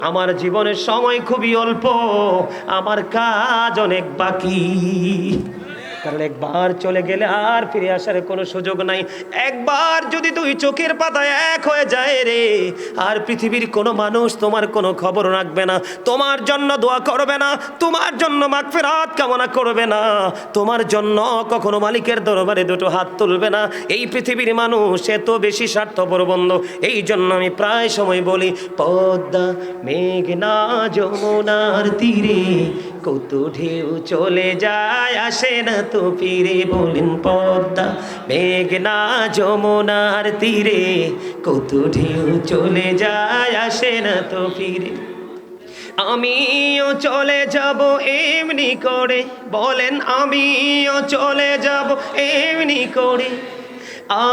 আমার জীবনের সময় খুবই অল্প, আমার কাজ অনেক বাকি। কারণ একবার চলে গেলে আর ফিরে আসার কোনো সুযোগ নাই। একবার যদি দুই চোখের পাতায় এক হয়ে যায় রে, আর পৃথিবীর কোনো মানুষ তোমার কোনো খবর রাখবে না, তোমার জন্য দোয়া করবে না, তোমার জন্য মাগফিরাত কামনা করবে না, তোমার জন্য কখনো মালিকের দরবারে দুটো হাত তুলবে না। এই পৃথিবীর মানুষ এত বেশি স্বার্থপর বন্ধু। এই জন্য আমি প্রায় সময় বলি, পদ্মা মেঘনা যমুনার তীরে কত ঢেউ চলে যায়, আসে না তো ফিরে। বলেন পদ্মা মেঘনা যমুনার তীরে কত ঢেউ চলে যায়, আসে না তো ফিরে। আমিও চলে যাব এমনি করে, বলেন আমিও চলে যাব এমনি করে,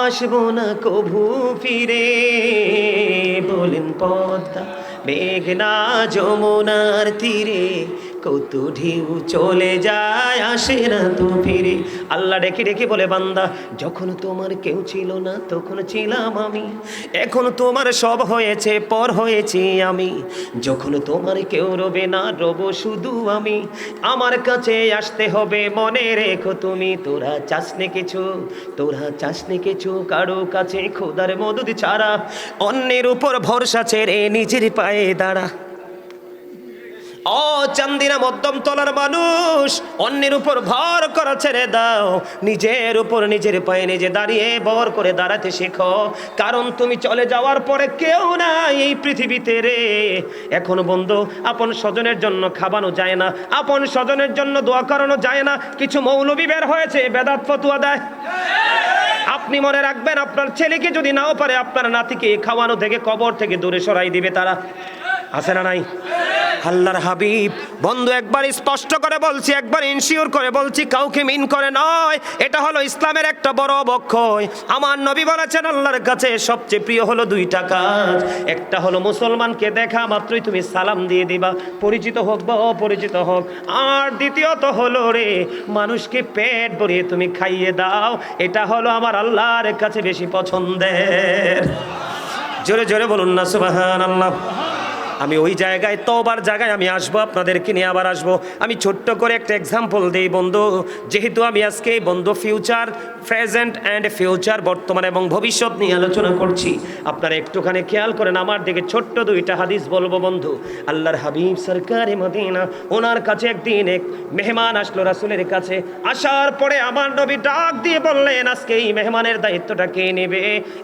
আসবো না কভু ফিরে। বলেন পদ্মা মেঘনা যমুনার তীরে কত ঢেউ চলে যায়, আসে না তো ফিরে। আল্লাহ ডেকে ডেকে বলে, বান্দা যখন তোমার কেউ ছিল না তখন ছিলাম আমি, এখন তোমার সব হয়েছে পর হয়েছি আমি। যখন তোমার কেউ রবে না রব শুধু আমি, আমার কাছে আসতে হবে মনে রেখো তুমি। তোরা চাসনে কিছু, তোরা চাসনে কিছু কারো কাছে খোদার মদদ ছাড়া, অন্যের উপর ভরসা ছেড়ে নিজের পায়ে দাঁড়া। ও চান্দিনা মধ্যম তলার মানুষ, অন্যের উপর ভর করা ছেড়ে দাও, নিজের উপর নিজের পায়ে নিজে দাঁড়িয়ে ভর করে দাঁড়াতে শেখো। কারণ তুমি চলে যাওয়ার পরে কেউ নাই এই পৃথিবীতে রে। এখন বন্ধু, আপন স্বজনের জন্য খাবানো যায় না, আপন স্বজনের জন্য দোয়া করানো যায় না। কিছু মৌলবি বের হয়েছে বেদাত ফতুয়া দেয়। আপনি মনে রাখবেন, আপনার ছেলেকে যদি নাও পারে আপনার নাতিকে খাওয়ানো থেকে কবর থেকে দূরে সরাই দিবে তারা। আছে না নাই? আল্লাহর হাবিব বন্ধু একবার স্পষ্ট করে বলছি, একবার ইনশিওর করে বলছি, কাউকে মিন করে নয়। এটা হলো ইসলামের একটা বড় অবক্ষয়। আমার নবী বলেছেন আল্লাহর কাছে সবচেয়ে প্রিয় হলো দুইটা কাজ। একটা হলো মুসলমানকে দেখা মাত্রই তুমি সালাম দিয়ে দিবা, পরিচিত হোক বা অপরিচিত হোক। আর দ্বিতীয়ত হলো রে, মানুষকে পেট ভরিয়ে তুমি খাইয়ে দাও। এটা হলো আমার আল্লাহর কাছে বেশি পছন্দের। জোরে জোরে বলুন না সুবহানাল্লাহ। আমি ওই জায়গায়, তওবার জায়গায় আমি আসবো, আপনাদেরকে নিয়ে আবার আসবো। আমি ছোট্ট করে একটা এক্সাম্পল দিই বন্ধু। যেহেতু আমি আজকে বন্ধু ফিউচার, প্রেজেন্ট অ্যান্ড ফিউচার, বর্তমান এবং ভবিষ্যৎ নিয়ে আলোচনা করছি, আপনারা একটুখানি খেয়াল করেন আমার দিকে। ছোট্ট দুইটা হাদিস বলবো বন্ধু। আল্লাহর হাবিব সরকারে মদিনা, ওনার কাছে একদিন এক মেহমান আসলো রাসূলের কাছে। আসার পরে আমার নবী ডাক দিয়ে বললেন, আজকে এই মেহমানের দায়িত্বটা কে নেবে?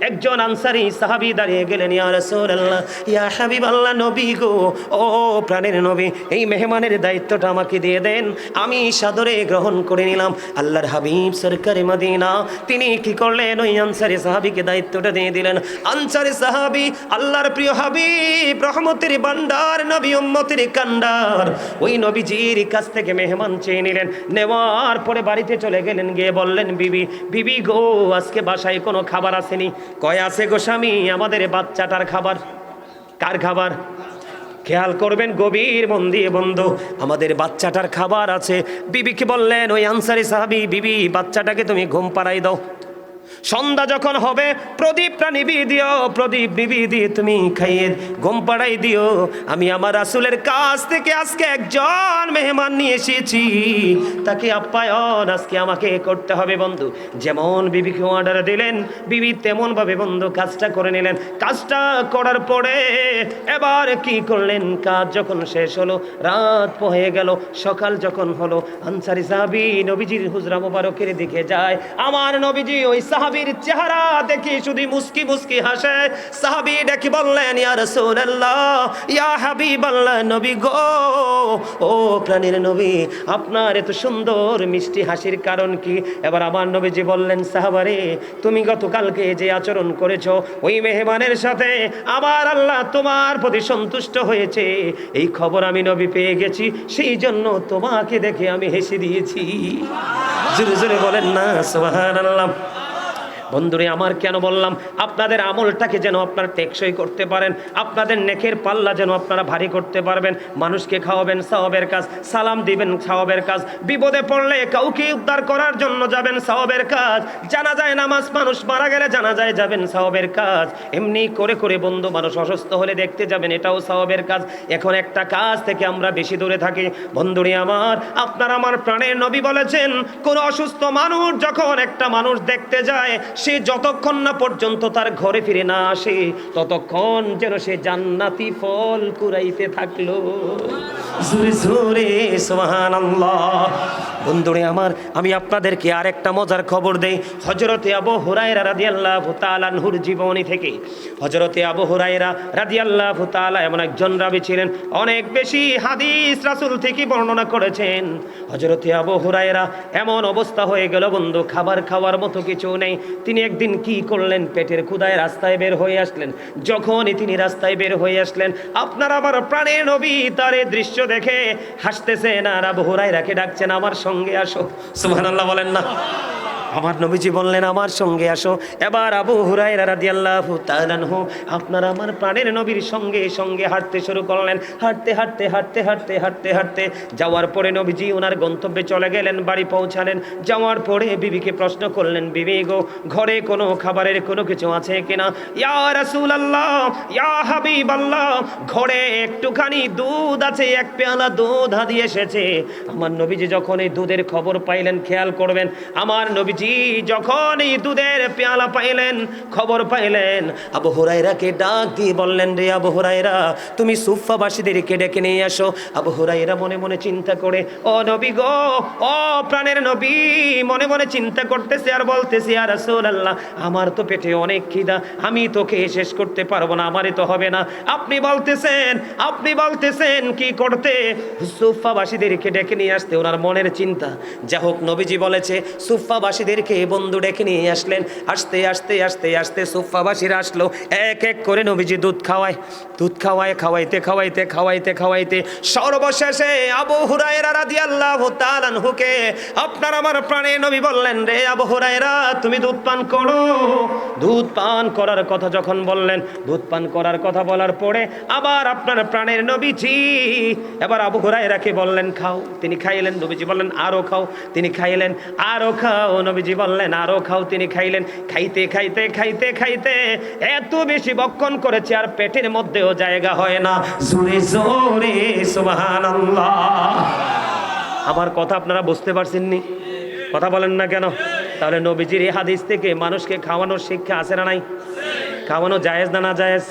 একজন আনসারী সাহাবী দাঁড়িয়ে গেলেন, ইয়া রাসূলুল্লাহ, ইয়া হাবিবাল্লাহ, নবী গো, ও প্রাণের নবী, এই মেহমানের দায়িত্বটা আমাকে দিয়ে দেন। আমি সাদরে গ্রহণ করে নিলাম। আল্লাহর হাবিব সরকারে মদিনা তিনি কি করলেন, ওই আনসারী সাহাবীকে দায়িত্বটা দিয়ে দিলেন। আনসারী সাহাবী আল্লাহর প্রিয় হাবিব, রহমতের ভান্ডার, নবী উম্মতের কান্ডার, ওই নবীজির কাছ থেকে মেহমান চেয়ে নিলেন। নেওয়ার পরে বাড়িতে চলে গেলেন, গিয়ে বললেন, বিবি, বিবি গো, আজকে বাসায় কোনো খাবার আসেনি। কয় আছে গো স্বামী, আমাদের বাচ্চাটার খাবার। কার খাবার? খেয়াল করবেন গভীর মন দিয়ে বন্ধু, আমাদের বাচ্চাটার খাবার আছে। বিবিকে বললেন ওই আনসারী সাহাবী, বিবি বাচ্চাটাকে তুমি ঘুম পাড়াই দাও। সন্ধ্যা যখন হবে প্রদীপটা নিভিয়ে দিও, প্রদীপ নিভিয়ে দিয়ে তুমি খাইয়ে ঘুম পাড়াই দিও। আমি আমার রাসূলের কাছ থেকে আজকে একজন মেহমান নিয়ে এসেছি, তাকে আপ্যায়ন আজকে আমাকে করতে হবে বন্ধু। যেমন বিবিকে অর্ডার দিলেন, বিবি তেমন ভাবে বন্ধু কাজটা করে নিলেন। কাজটা করার পরে এবার কি করলেন, কাজ যখন শেষ হলো, রাত হয়ে গেল, সকাল যখন হলো, আনসারী সাহাবী নবীজির হুজরা মোবারকের দিকে যায়। আমার নবীজি ওই সাহাবীর চেহারা দেখি শুধু মুস্কি মুস্কি হাসে। সাহাবী ডেকে বললেন, ইয়া রাসূলুল্লাহ, ইয়া হাবিবাল্লাহ, নবী গো, ও প্রাণের নবী, আপনার এত সুন্দর মিষ্টি হাসির কারণ কি? এবার আমার নবীজি বললেন, সাহাবারে, তুমি গতকালকে যে আচরণ করেছো ওই মেহমানের সাথে, আমার আল্লাহ তোমার প্রতি সন্তুষ্ট হয়েছে, এই খবর আমি নবী পেয়ে গেছি, সেই জন্য তোমাকে দেখে আমি হেসে দিয়েছি। জোরে জোরে বলেন না সুবহানাল্লাহ। বন্ধুরে আমার কেন বললাম, আপনাদের আমলটাকে যেন আপনারা টেকসই করতে পারেন, আপনাদের নেকের পাল্লা যেন আপনারা ভারী করতে পারবেন। মানুষকে খাওয়াবেন সওয়াবের কাজ, সালাম দিবেন সওয়াবের কাজ, বিপদে পড়লে কাউকে উদ্ধার করার জন্য যাবেন সওয়াবের কাজ, জানাজায় নামাজ, মানুষ মারা গেলে জানাজায় যাবেন সওয়াবের কাজ, এমনি করে করে বন্ধু মানুষ অসুস্থ হলে দেখতে যাবেন, এটাও সওয়াবের কাজ। এখন একটা কাজ থেকে আমরা বেশি দূরে থাকি। বন্ধুরে আমার, আপনার আমার প্রাণের নবী বলেছেন, কোন অসুস্থ মানুষ যখন একটা মানুষ দেখতে যায়, সে যতক্ষণ না পর্যন্ত তার ঘরে ফিরে না আসে ততক্ষণ যেন সে জান্নাতি ফল কুড়াইতে থাকলো। জোরে জোরে সুবহানাল্লাহ। বন্ধুরে আমার, আমি আপনাদেরকে আরেকটা মজার খবর দেই। হযরতে আবু হুরায়রা রাদিয়াল্লাহু তাআলা আনহুর জীবনী থেকে। হযরতে আবু হুরায়রা রাদিয়াল্লাহু তাআলা এমন একজন রাবী ছিলেন, অনেক বেশি হাদিস রাসূল থেকে বর্ণনা করেছেন। হযরতে আবু হুরায়রা এমন অবস্থা হয়ে গেল বন্ধু, খাবার খাওয়ার মতো কিছু নেই। তিনি একদিন কি করলেন, পেটের ক্ষুধায় রাস্তায় বের হয়ে আসলেন। যখনই তিনি রাস্তায় বের হয়ে আসলেন, আপনার আমার প্রাণের নবী তার এই দৃশ্য দেখে হাসতেছেন আর আবু হুরায়রাকে ডাকছেন, আমার সঙ্গে আসো। সুবহানাল্লাহ বলেন না? আমার নবীজি বললেন, আমার সঙ্গে আসো। এবার আবু হুরায়রা রাদিয়াল্লাহু তাআলা আনহু আপনার আমার প্রাণের নবীর সঙ্গে সঙ্গে হাঁটতে শুরু করলেন। হাঁটতে হাঁটতে হাঁটতে হাঁটতে হাঁটতে হাঁটতে যাওয়ার পরে নবীজি ওনার গন্তব্যে চলে গেলেন, বাড়ি পৌঁছালেন। যাওয়ার পরে বিবিকে প্রশ্ন করলেন, বিবি গো, ঘরে কোনো খাবারের কোনো কিছু আছে কিনা? ইয়া রাসূলুল্লাহ, ইয়া হাবিবাল্লাহ, ঘরে একটুখানি দুধ আছে, এক পেয়ালা দুধ হাদিয়ে এসেছে। আমার নবীজি যখন এই দুধের খবর পাইলেন, খেয়াল করবেন, আমার নবীজি যখন এই দুধের পেয়ালা পাইলেন, খবর পাইলেন, আবু হুরায়রাকে ডাক দিয়ে বললেন, রে আবু হুরায়রা, তুমি সুফফাবাসীদেরকে ডেকে নিয়ে আসো। আবু হুরায়রা মনে মনে চিন্তা করে, ও নবী গো, ও প্রাণের নবী, মনে মনে চিন্তা করতেছে আর বলতেছে, ইয়া রাসূলুল্লাহ, আমার তো পেটে অনেক খিদা, আমি তোকে শেষ করতে পারবো না, আমারই তো হবে না। আপনি বলতেছেন কি করতে? সুফফাবাসীদেরকে ডেকে নিয়ে আসতে। ওনার মনের চিন্তা, যা হোক নবীজি বলেছে, সুফফাবাসীদেরকে বন্ধু ডেকে নিয়ে আসলেন। আস্তে আস্তে আস্তে আস্তে সুফফাবাসীরা আসলো, এক এক করে নবীজি দুধ খাওয়াইতে খাওয়াইতে সর্বশেষে আবু হুরায়রা রাদিয়াল্লাহু তাআলা আনহুকে আপনার আমার প্রাণের নবী বললেন, রে আবু হুরায়রা, তুমি দুধ পান করো। দুধ পান করার কথা যখন বললেন, দুধ পান করার কথা বলার পরে আবার আপনার প্রাণের নবীজি এবার আবু হুরায়রাকে বললেন, খাও। তিনি খাইলেন। নবীজি বললেন, আরো খাও। তিনি খাইলেন। আরো খাও। নবীজি বললেন, আরো খাও। তিনি খাইলেন। খাইতে খাইতে খাইতে খাইতে এত বেশি বক্ষণ করেছে আর পেটের মধ্যেও জায়গা হয় না। জোরে জোরে সুবহানাল্লাহ। আমার কথা আপনারা বুঝতে পারছেন নি? কথা বলেন না কেন? তাহলে নবীজির এই হাদিস থেকে মানুষকে খাওয়ানোর শিক্ষা আছে না নাই? খাওয়ানো জায়েজ না না জায়েজ?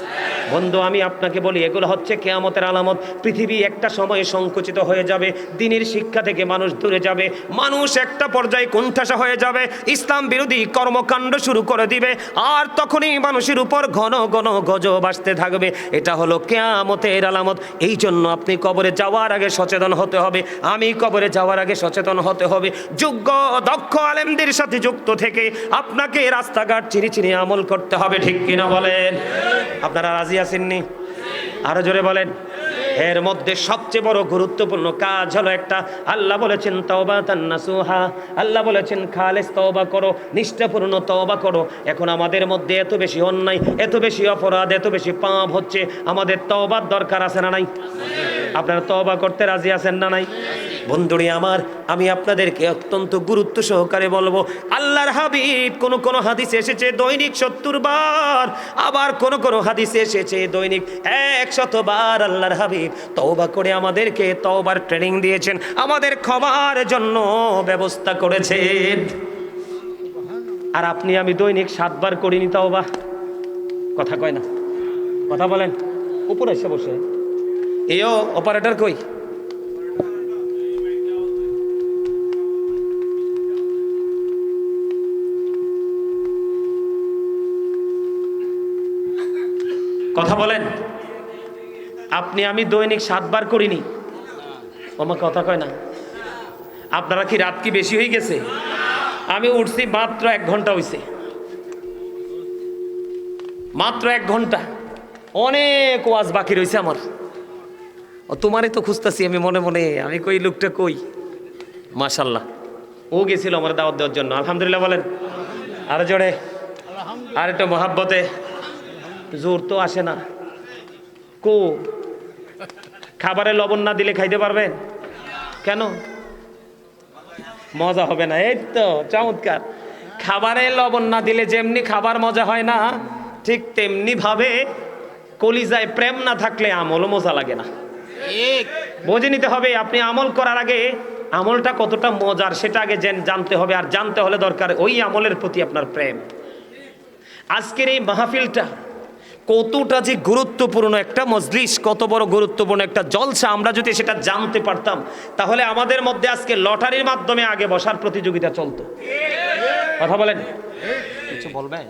বন্ধু, আমি আপনাকে বলি, এগুলো হচ্ছে কিয়ামতের আলামত। পৃথিবী একটা সময়ে সংকুচিত হয়ে যাবে, দ্বীনের শিক্ষা থেকে মানুষ দূরে যাবে, মানুষ একটা পর্যায়ে কোণঠাসা হয়ে যাবে, ইসলাম বিরোধী কর্মকাণ্ড শুরু করে দিবে, আর তখনই মানুষের উপর ঘন ঘন গজব আসতে থাকবে। এটা হলো কিয়ামতের আলামত। এই জন্য আপনি কবরে যাওয়ার আগে সচেতন হতে হবে, আমি কবরে যাওয়ার আগে সচেতন হতে হবে। যোগ্য দক্ষ আলেমদের সাথে যুক্ত থেকে আপনাকে রাস্তাঘাট চিনি চিনি আমল করতে হবে। ঠিক কিনা বলেন? আপনারা রাজি আছেননি? আরো জোরে বলেন। এর মধ্যে সবচেয়ে বড় গুরুত্বপূর্ণ কাজ হলো একটা, আল্লাহ বলেছেন তাওবাতান নাসুহা, আল্লাহ বলেছেন খালেস তওবা করো, নিষ্ঠাপূর্ণ তওবা করো। এখন আমাদের মধ্যে এত বেশি অন্যায়, এত বেশি অপরাধ, এত বেশি পাপ হচ্ছে, আমাদের তওবার দরকার আছে না নাই? আপনারা তওবা করতে রাজি আছেন না নাই? বন্ধুরে আমার, আমি আপনাদেরকে অত্যন্ত গুরুত্ব সহকারে বলবো, আল্লাহর হাবিব কোন হাদিসে এসেছে দৈনিক 70 বার, আবার কোন হাদিসে এসেছে দৈনিক 100 বার আল্লাহর হাবিব তওবা করে আমাদেরকে তওবার ট্রেনিং দিয়েছেন, আমাদের ক্ষমার জন্য ব্যবস্থা করেছেন। আর আপনি আমি দৈনিক 7 বার করিনি তওবা। কথা কয় না? কথা বলেন। উপরে এসে বসে এও অপারেটর কই? কথা বলেন। আপনি আমি দৈনিক 7 বার করিনি। আমার কথা কয় না? আপনারা কি রাত কি বেশি হয়ে গেছে? আমি উঠছি মাত্র 1 ঘন্টা হইছে, মাত্র 1 ঘন্টা। অনেক ওয়াজ বাকি রয়েছে আমার। তোমারই তো খুঁজতেছি আমি মনে মনে, আমি কই লোকটা কই। মাশাল্লাহ, ও গেছিল আমার দাওয়াত দেওয়ার জন্য। আলহামদুলিল্লাহ বলেন। আরো জোরে। আর একটু মহাব্বতে, জোর তো আসে না। কো খাবারে লবণ না দিলে খাইতে পারবেন? কেন? মজা হবে না? এই তো চমৎকার। খাবারে লবণ না দিলে যেমনি খাবার মজা হয় না, ঠিক তেমনি ভাবে কলিজায় প্রেম না থাকলে আমলও মজা লাগে না। বুঝে নিতে হবে, আপনি আমল করার আগে আমলটা কতটা মজার সেটা আগে জানতে হবে, আর জানতে হলে দরকার ওই আমলের প্রতি আপনার প্রেম। আজকের এই মাহফিলটা কতটা যে গুরুত্বপূর্ণ একটা মজলিস, কত বড় গুরুত্বপূর্ণ একটা জলসা, আমরা যদি সেটা জানতে পারতাম তাহলে আমাদের মধ্যে আজকে লটারির মাধ্যমে আগে বসার প্রতিযোগিতা চলতো। কথা বলেন, কিছু বলবেন?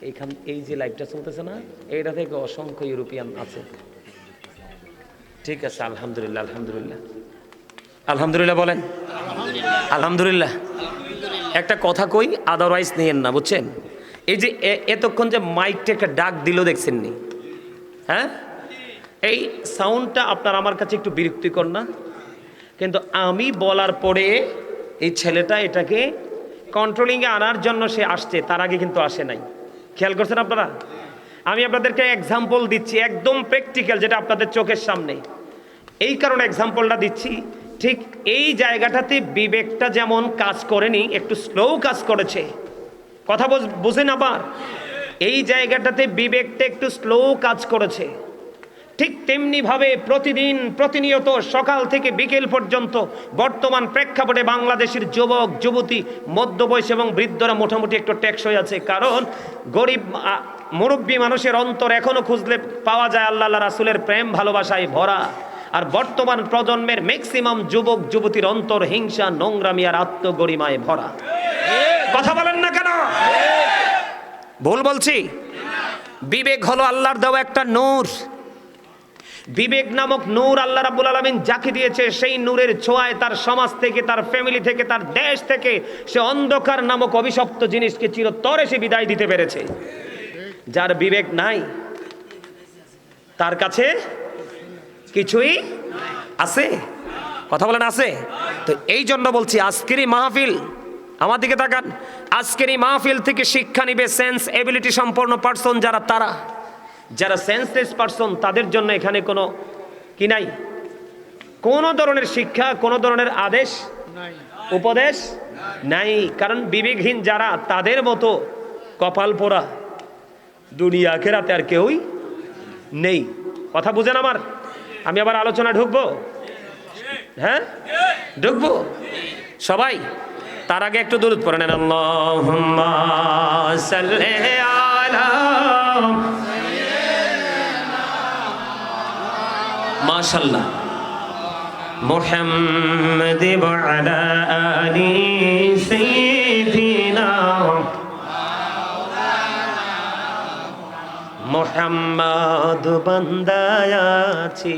এইখান এই যে লাইভটা চলতেছে না, এইটা থেকে অসংখ্য ইউরোপিয়ান আছে। ঠিক আছে, আলহামদুলিল্লাহ আলহামদুলিল্লাহ আলহামদুলিল্লাহ বলেন আলহামদুলিল্লাহ। একটা কথা কই, আদারওয়াইজ নিয়েন না, বুঝছেন? এই যে এতক্ষণ যে মাইকটা একটা ডাক দিল দেখছেন নি? হ্যাঁ, এই সাউন্ডটা আপনার আমার কাছে একটু বিরক্তিকর না? কিন্তু আমি বলার পরে এই ছেলেটা এটাকে কন্ট্রোলিংয়ে আনার জন্য সে আসছে, তার আগে কিন্তু আসে নাই। খেয়াল করছেন আপনারা? আমি আপনাদেরকে এক্সাম্পল দিচ্ছি, একদম প্র্যাকটিক্যাল, যেটা আপনাদের চোখের সামনে। এই কারণে এক্সাম্পলটা দিচ্ছি, ঠিক এই জায়গাটাতে বিবেকটা যেমন কাজ করেনি, একটু স্লো কাজ করেছে। কথা বুঝেন? আবার এই জায়গাটাতে বিবেকটা একটু স্লো কাজ করেছে। ঠিক তেমনিভাবে প্রতিনিয়ত সকাল থেকে বিকেল পর্যন্ত বর্তমান প্রেক্ষাপটে বাংলাদেশের যুবক যুবতী, মধ্যবয়স এবং বৃদ্ধরা মোটামুটি একটু টেকসই আছে। কারণ গরিব মুরব্বী মানুষের অন্তর এখনো খুঁজলে পাওয়া যায় আল্লাহ রাসূলের প্রেম ভালোবাসায় ভরা। আর বর্তমান প্রজন্মের ম্যাক্সিমাম যুবক যুবতীর অন্তর হিংসা, নোংরামি আর আত্মগরিমায় ভরা। কথা বলেন না কেন? ভুল বলছি? বিবেক হলো আল্লাহর দেওয়া একটা নূর। বিবেক নামক নূর আল্লাহ রাব্বুল আলামিন যাকে দিয়েছে, সেই নূরের ছোঁয়ায় তার সমাজ থেকে, তার ফ্যামিলি থেকে, তার দেশ থেকে সে অন্ধকার নামক অভিশপ্ত জিনিসকে চিরতরে সে বিদায় দিতে পেরেছে। যার বিবেক নাই তার কাছে কিছুই আছে। কথা বলেন আছে? তো এই জন্য বলছি আজকের এই মাহফিল, আমার দিকে তাকান, আজকের এই মাহফিল থেকে শিক্ষা নিবে সেন্স এবিলিটি সম্পন্ন পার্সন যারা, তারা যারা সেন্সলেস পার্সন, তাদের জন্য এখানে কোনো কি নাই, কোনো ধরনের শিক্ষা, কোনো ধরনের আদেশ উপদেশ নাই। কারণ বিবেকহীন যারা, তাদের মতো কপাল পোড়া দুনিয়া আখিরাতে আর কেউই নেই। কথা বুঝেন আমার? আমি আবার আলোচনা ঢুকবো? হ্যাঁ ঢুকবো। সবাই তার আগে একটু দুরূদ পড়ে নেন। আল্লাহুম্মা সাল্লি আলা মাশাআল্লাহ মুহাম্মাদ ওয়া আলা আলি সাইয়্যিদিনা মুহাম্মদ বান্দায় আছি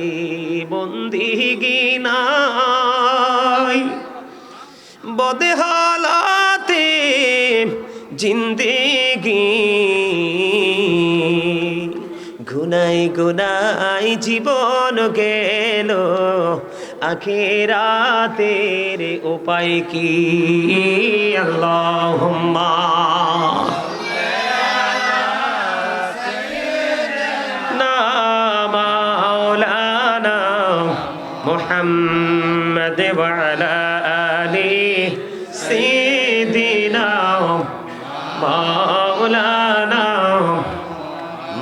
বন্দিগি নাই, বদহালাতে জিন্দেগি, গুনাই গুনাই জীবন গেল, আখিরাতের উপায় কি? আল্লাহুম্মা মাওলানা মুহাম্মদ ওয়া আলা আলি সাইয়্যিদিনা মাওলানা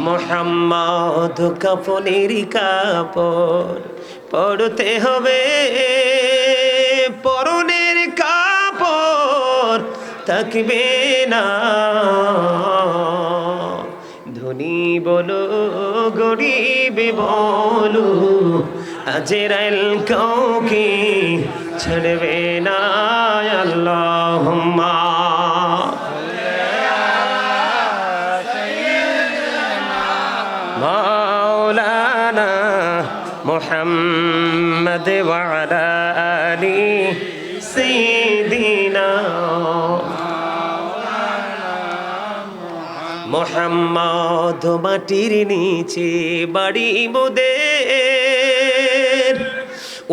মুহাম্মদ। কাফনের কাপড় পরতে হবে, পরনের কাপড় থাকবে না। ধনী বলো গরিব বলো, আজরাইল কাউকে ছাড়বে না। আল্লাহুম্মা মাওলানা মুহাম্মদ ওয়া আলা আলি সাইয়্যিদিনা মুহাম্মদ। মাটির নিচে বাড়ি মোদের,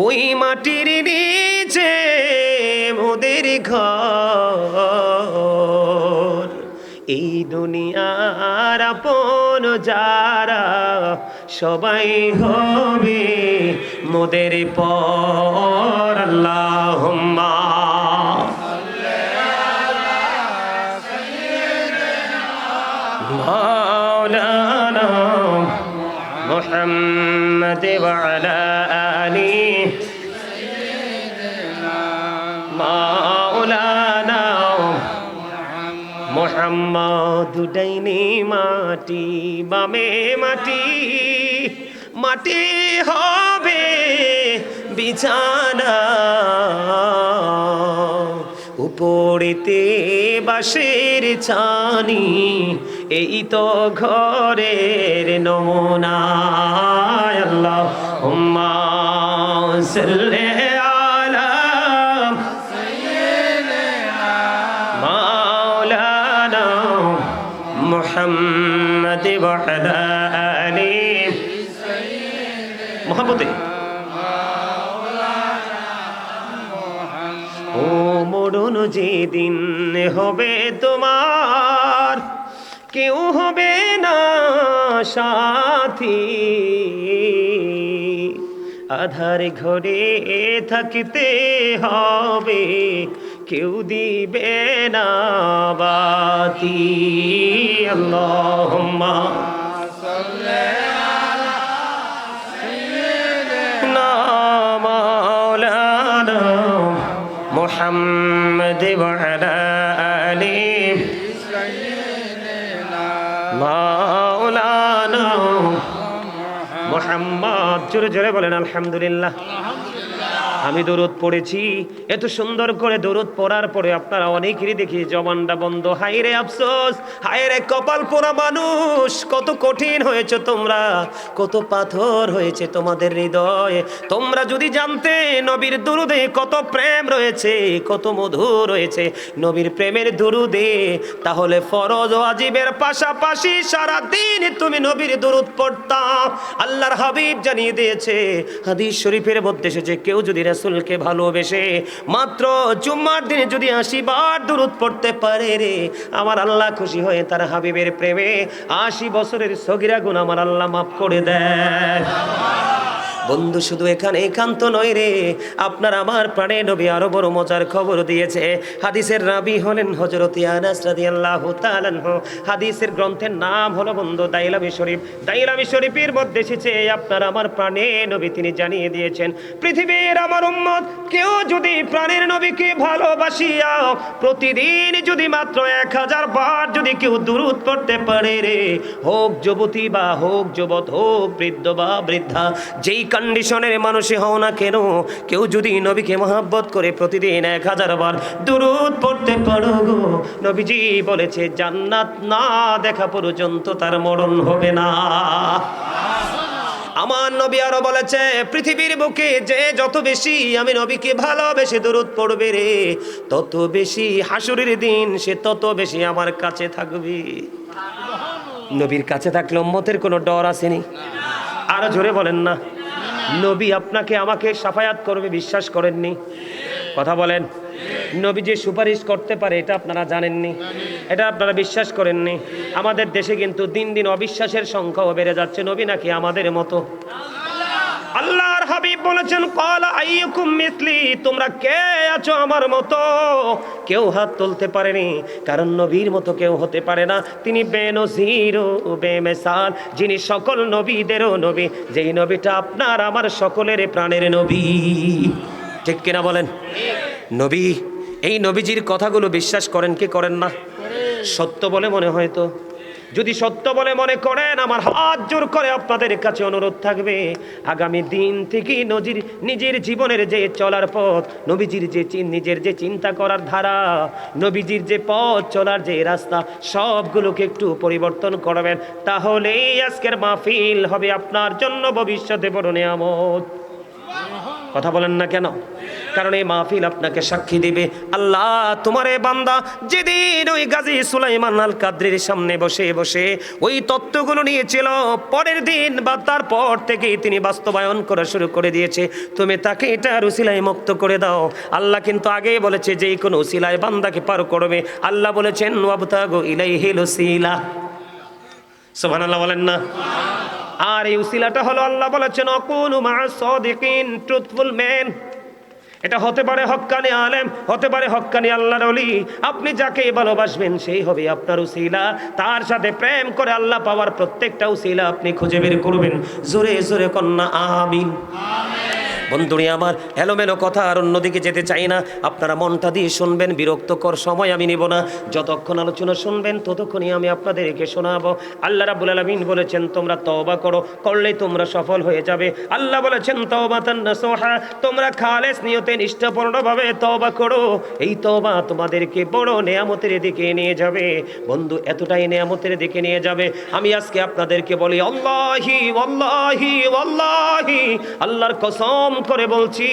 ওই মাটির নিচে মোদের ঘর, এই দুনিয়ার আপন যারা সবাই হবে মোদের পর। আল্লাহুম্মা মাওলানা মুহাম্মদ ওয়া আলা আলি মাওলানা মুহাম্মদ। ডাইনে মাটি বামে মাটি, মাটি হবে বিছানা, উপরেতে বাঁশের ছানি, এই তো ঘরের নমুনা। আল্লাহুম্মা সাল্লি আলা মাওলানা মুহাম্মদ ওয়া আলা আলি মুহাম্মদে। ও মরণ যেদিন হবে তোমার, কেউ হবে না সাথী, আধার ঘরে থাকতে হবে, কেউ দিবে না বাতি। আল্লাহুম্মা সাল্লি আলা সাইয়্যিদিনা মাওলানা মুহাম্মদ ওয়া আলা আলি সাইয়্যিদিনা মাওলানা মুহাম্মদ। জোরে জোরে বলেন আলহামদুলিল্লাহ। আমি দরুদ পড়েছি, এত সুন্দর করে দরুদ পড়ার পরে আপনারা অনেকেরই দেখি জবানটা বন্ধ। হায় রে আফসোস, হায় রে কপাল পোড়া মানুষ, কত কঠিন হয়েছে তোমরা, কত পাথর হয়েছে তোমাদের হৃদয়ে। তোমরা যদি জানতে নবীর দরুদে কত প্রেম রয়েছে, কত মধু রয়েছে নবীর প্রেমের দরুদে, তাহলে ফরজ ও ওয়াজিবের পাশাপাশি সারা দিন তুমি নবীর দরুদ পড়তাম। আল্লাহর হাবিব জানিয়ে দিয়েছে, হাদিস শরীফের মধ্যে এসেছে, কেউ যদি রাসূলকে ভালোবেসে মাত্র জুম্মার দিনে যদি 80 বার দরুদ পড়তে পারে রে, আমার আল্লাহ খুশি হয়ে তার হাবিবের প্রেমে 80 বছরের সগীরা গুনাহ আমার আল্লাহ মাফ করে দেয়। বন্ধু শুধু এখানে একান্ত নয় রে, আপনার আমার প্রাণে নবী আরো বড় মজার খবর দিয়েছে। হাদিসের রাবি হলেন হযরত আনাস রাদিয়াল্লাহু তাআলা আনহু। হাদিসের গ্রন্থের নাম হলো বন্ধু দাইলামি শরীফ। দাইলামি শরীফের মধ্যে এসেছে, আপনার আমার প্রাণে নবী তিনি জানিয়ে দিয়েছেন, পৃথিবীর আমার উম্মত কেউ যদি প্রাণের নবীকে ভালোবাসিয়া প্রতিদিন যদি মাত্র 1000 বার যদি কেউ দুরূদ পড়তে পারে রে, হোক যুবতী বা হোক যুবক, হোক বৃদ্ধ বা বৃদ্ধা, যেই কন্ডিশনের মানুষই হও না কেন, কেউ যদি নবীকে মহব্বত করে প্রতিদিন 1000 বার দুরূদ পড়তে পারো গো, নবীজি বলেছে জান্নাত না দেখা পর্যন্ত তার মরণ হবে না। আমার নবী আরো বলেছে, পৃথিবীর বুকে যে যত বেশি আমি নবীকে ভালোবেসে দরুদ পড়বে রে, তত বেশি হাসরের দিন সে তত বেশি আমার কাছে থাকবে। নবীর কাছে থাকলে উম্মতের কোনো ডর আসেনি? আরো জোরে বলেন না। নবী আপনাকে আমাকে শাফায়াত করবে, বিশ্বাস করেননি? কথা বলেন। নবী যে সুপারিশ করতে পারে এটা আপনারা জানেননি, এটা আপনারা বিশ্বাস করেননি। আমাদের দেশে কিন্তু দিন দিন অবিশ্বাসের সংখ্যাও বেড়ে যাচ্ছে, নবী নাকি আমাদের মতো। আল্লাহর হাবিব বলেছেন, ক্বালা আইয়ুকুম মিসলি, তোমরা কে আছো আমার মতো? কেউ হাত তুলতে পারেনি, কারণ নবীর মতো কেউ হতে পারে না। তিনি বেনজির ও বেমিসাল, যিনি সকল নবীদেরও নবী, যেই নবীটা আপনার আমার সকলের প্রাণের নবী। ঠিক কিনা বলেন? নবী, এই নবীজির কথাগুলো বিশ্বাস করেন কি করেন না? সত্য বলে মনে হয় তো? যদি সত্য বলে মনে করেন, আমার হাত জোর করে আপনাদের কাছে অনুরোধ থাকবে, আগামী দিন থেকে নিজের জীবনের যে চলার পথ, নবীজির যে নিজের যে চিন্তা করার ধারা, নবীজির যে পথ চলার যে রাস্তা, সবগুলোকে একটু পরিবর্তন করবেন, তাহলেই আজকের মাহফিল হবে আপনার জন্য ভবিষ্যতে বড় নিয়ামত। কথা বলেন না কেন? কারণ এই মাহফিল আপনাকে সাক্ষী দিবে। আল্লাহ তোমার এই বান্দা যেদিন ওই গাজী সুলাইমান আল কাদরির সামনে বসে বসে ওই তত্ত্বগুলো নিয়েছিল, পরের দিন বা তারপর থেকেই তিনি বাস্তবায়ন করা শুরু করে দিয়েছে। তুমি তাকে এটার উসিলায় মুক্ত করে দাও। আল্লাহ কিন্তু আগেই বলেছে যে কোনো উসিলায় বান্দাকে পার করবে। আল্লাহ বলেছেন ওয়াবতাগু ইলাইহিল উসিলা। সুবহানাল্লাহ বলেন না? আর এই উসিলাটা হলো আল্লাহ বলেছেন আকুনু মা'আস সাদিকিন, ট্রুথফুল ম্যান। এটা হতে পারে হক্কানি আলেম, হতে পারে হক্কানি আল্লাহর ওলি। আপনি যাকে ভালোবাসবেন সেই হবে আপনার উসিলা। তার সাথে প্রেম করে আল্লাহ পাওয়ার প্রত্যেকটা উসিলা আপনি খুঁজে বের করবেন। জোরে জোরে কন্যা আমিন। বন্ধুরি আমার, এলোমেলো কথা আর অন্যদিকে যেতে চাই না। আপনারা মনটা দিয়ে শুনবেন, বিরক্তকর সময় আমি নিব না। যতক্ষণ আলোচনা শুনবেন ততক্ষণই আমি আপনাদেরকে শোনাবো। আল্লাহ রাব্বুল আলামিন বলেছেন তোমরা তওবা করো, করলেই তোমরা সফল হয়ে যাবে। আল্লাহ বলেছেন তাওবাতান নাসুহা, তোমরা খালেস নিয়তে নিষ্ঠাপূর্ণভাবে তওবা করো। এই তওবা তোমাদেরকে বড় নেয়ামতের দিকে নিয়ে যাবে। বন্ধু, এতটাই নেয়ামতের দিকে নিয়ে যাবে, আমি আজকে আপনাদেরকে বলি আল্লাহি ওয়াল্লাহি ওয়াল্লাহি, আল্লাহর কসম করে বলছি,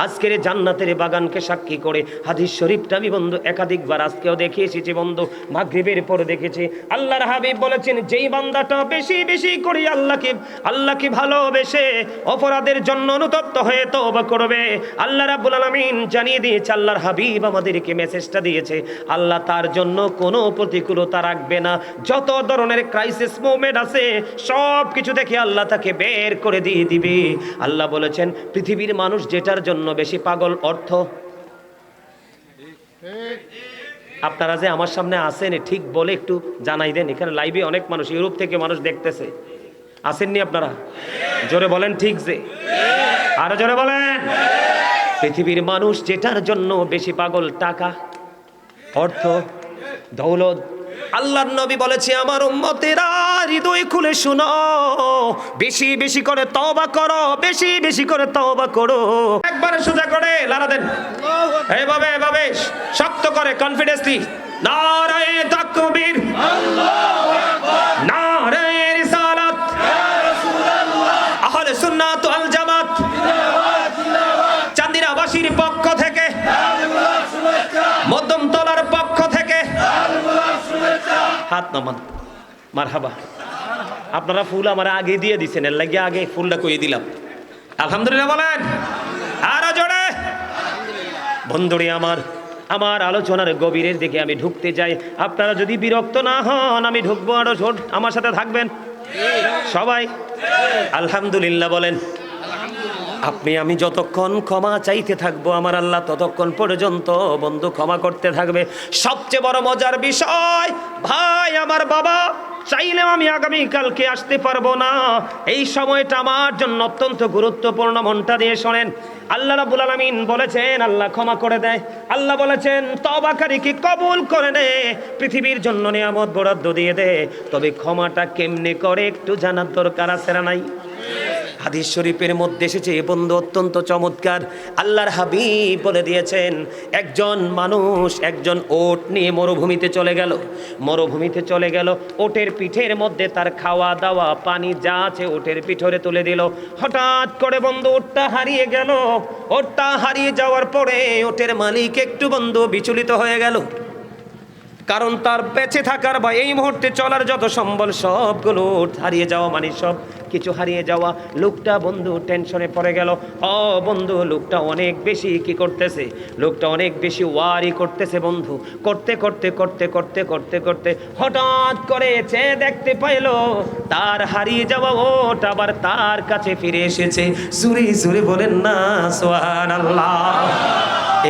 আজকের জান্নাতের বাগানকে সাক্ষী করে হাদিস শরীফটা আমি বন্ধু একাধিকবার আজকেও দেখে এসেছি বন্ধু, মাগরিবের পরে দেখেছি। আল্লাহর হাবিব বলেছেন যেই বান্দাটা বেশি বেশি করে আল্লাহকে ভালোবেসে অপরাধের জন্য অনুতপ্ত হয়ে তওবা করবে, আল্লাহ রাব্বুল আলামিন জানিয়ে দিয়েছে, আল্লাহর হাবিব আমাদেরকে মেসেজটা দিয়েছে, আল্লাহ তার জন্য কোনো প্রতিকূলতা রাখবে না। যত ধরনের ক্রাইসিস মোমেন্ট আছে সব কিছু দেখে আল্লাহ তাকে বের করে দিয়ে দিবে। আল্লাহ বলেছেন পৃথিবীর মানুষ যেটার জন্য বেশি পাগল, অর্থ। আপনারা যে আমার সামনে আসেন ঠিক বলে একটু জানাই দেন। এখানে লাইভে অনেক মানুষ, ইউরোপ থেকে মানুষ দেখতেছে, আসেননি আপনারা? জোরে বলেন ঠিক যে, আরো জোরে বলেন। পৃথিবীর মানুষ যেটার জন্য বেশি পাগল, টাকা, অর্থ, দৌলত। আল্লাহর নবী বলেছে আমার উম্মতেরা হৃদয় খুলে শুনো, বেশি বেশি করে তওবা করো, বেশি বেশি করে তওবা করো। একবারে সোজা করে লারা দেন, এইভাবে এভাবে শক্ত করে কনফিডেন্সলি নারায়ে তাকবীর, আল্লাহু আকবার, নারায়ে রিসালাত, ইয়া রাসূলুল্লাহ, আহলে সুন্নাত ওয়াল জামাত, চান্দিনাবাসীর পক্ষ থেকে, মধ্যমতলার পক্ষ থেকে হাত নামান। মারহাবা। আপনারা ফুল আমার আগে দিয়ে দিছেন, এর লাগে আগে ফুলটা কইয়ে দিলাম। আলহামদুলিল্লাহ বলেন আরো জোরে। বন্ধুরে আমার আলোচনার গভীরের দিকে আমি ঢুকতে যাই। আপনারা যদি বিরক্ত না হন আমি ঢুকবো, আরো জোর আমার সাথে থাকবেন সবাই। আলহামদুলিল্লাহ বলেন। আপনি আমি যতক্ষণ ক্ষমা চাইতে থাকবো আমার আল্লাহ ততক্ষণ পর্যন্ত বন্ধু ক্ষমা করতে থাকবে। সবচেয়ে বড় মজার বিষয় ভাই, আমার বাবা চাইলেও আমি আগামীকালকে আসতে পারবো না। এই সময়টা আমার জন্য অত্যন্ত গুরুত্বপূর্ণ। মনটা দিয়ে শোনেন, আল্লাহ রাব্বুল আলামিন বলেছেন আল্লাহ ক্ষমা করে দেয়। আল্লাহ বলেছেন তওবাকারীকে কবুল করে নে, পৃথিবীর জন্য নিয়ামত বরাদ্দ দিয়ে দে। তবে ক্ষমাটা কেমনে করে একটু জানার দরকার আছে না নাই? হাদিস শরীফের মধ্যে এসেছে বন্ধু অত্যন্ত চমৎকার। আল্লাহর হাবিব বলে দিয়েছেন একজন মানুষ একজন ওট নিয়ে মরুভূমিতে চলে গেল। ওটের পিঠের মধ্যে তার খাওয়া দাওয়া পানি যা আছে ওটের পিঠরে তুলে দিল। হঠাৎ করে বন্ধু ওটটা হারিয়ে গেল। ওটটা হারিয়ে যাওয়ার পরে ওটের মালিক একটু বন্ধু বিচলিত হয়ে গেল, কারণ তার বেঁচে থাকার বা এই মুহূর্তে চলার যত সম্বল সবগুলো হারিয়ে যাওয়া, মানে সব কিছু হারিয়ে যাওয়া। লোকটা বন্ধু টেনশনে পড়ে গেল। বন্ধু লোকটা অনেক বেশি কি করতেছে, লোকটা অনেক বেশি ওয়ারি করতেছে বন্ধু। করতে করতে করতে করতে করতে করতে হঠাৎ করে চেয়ে দেখতে পাইল তার হারিয়ে যাওয়া ওট আবার তার কাছে ফিরে এসেছে। জোরে জোরে বলেন না সুবহানাল্লাহ।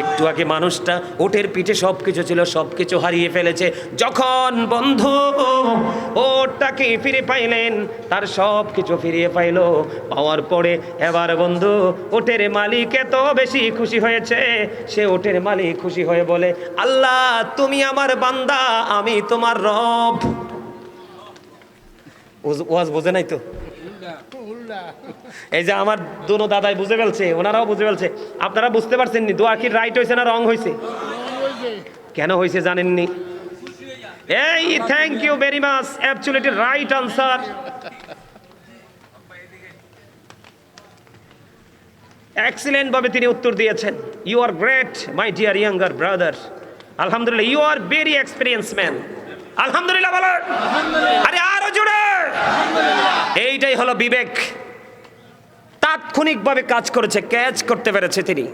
একটু আগে মানুষটা ওটের পিঠে সবকিছু ছিল, সবকিছু হারিয়ে ফেলেছে। যখন বন্ধু ওটটাকে ফিরে পাইলেন, তার সবকিছু ফিরিয়ে পাইল। পাওয়ার পরে এবার বন্ধু ওটের মালিক এত বেশি খুশি হয়েছে, সে ওটের মালিক খুশি হয়ে বলে আল্লাহ তুমি আমার বান্দা, আমি তোমার রব। ওয়াজ বোঝে নাই তো? এই যে আমার দুনো দাদাই বুঝে ফেলছে, ওনারাও বুঝে ফেলছে। আপনারা বুঝতে পারছেন নি দোয়া কি রাইট হয়েছে না রং হয়েছে? কেন হয়েছে জানেননি? এই thank you very much, absolutely right answer. Excellent ভাবে তিনি উত্তর দিয়েছেন, you are great my dear younger brother, আলহামদুলিল্লাহ, you are very experience man. আলহামদুলিল্লাহ বলেন, আরে আরো জোরে। এইটাই হলো বিবেক, তাৎক্ষণিকভাবে কাজ করেছে, ক্যাচ করতে পেরেছে তিনি।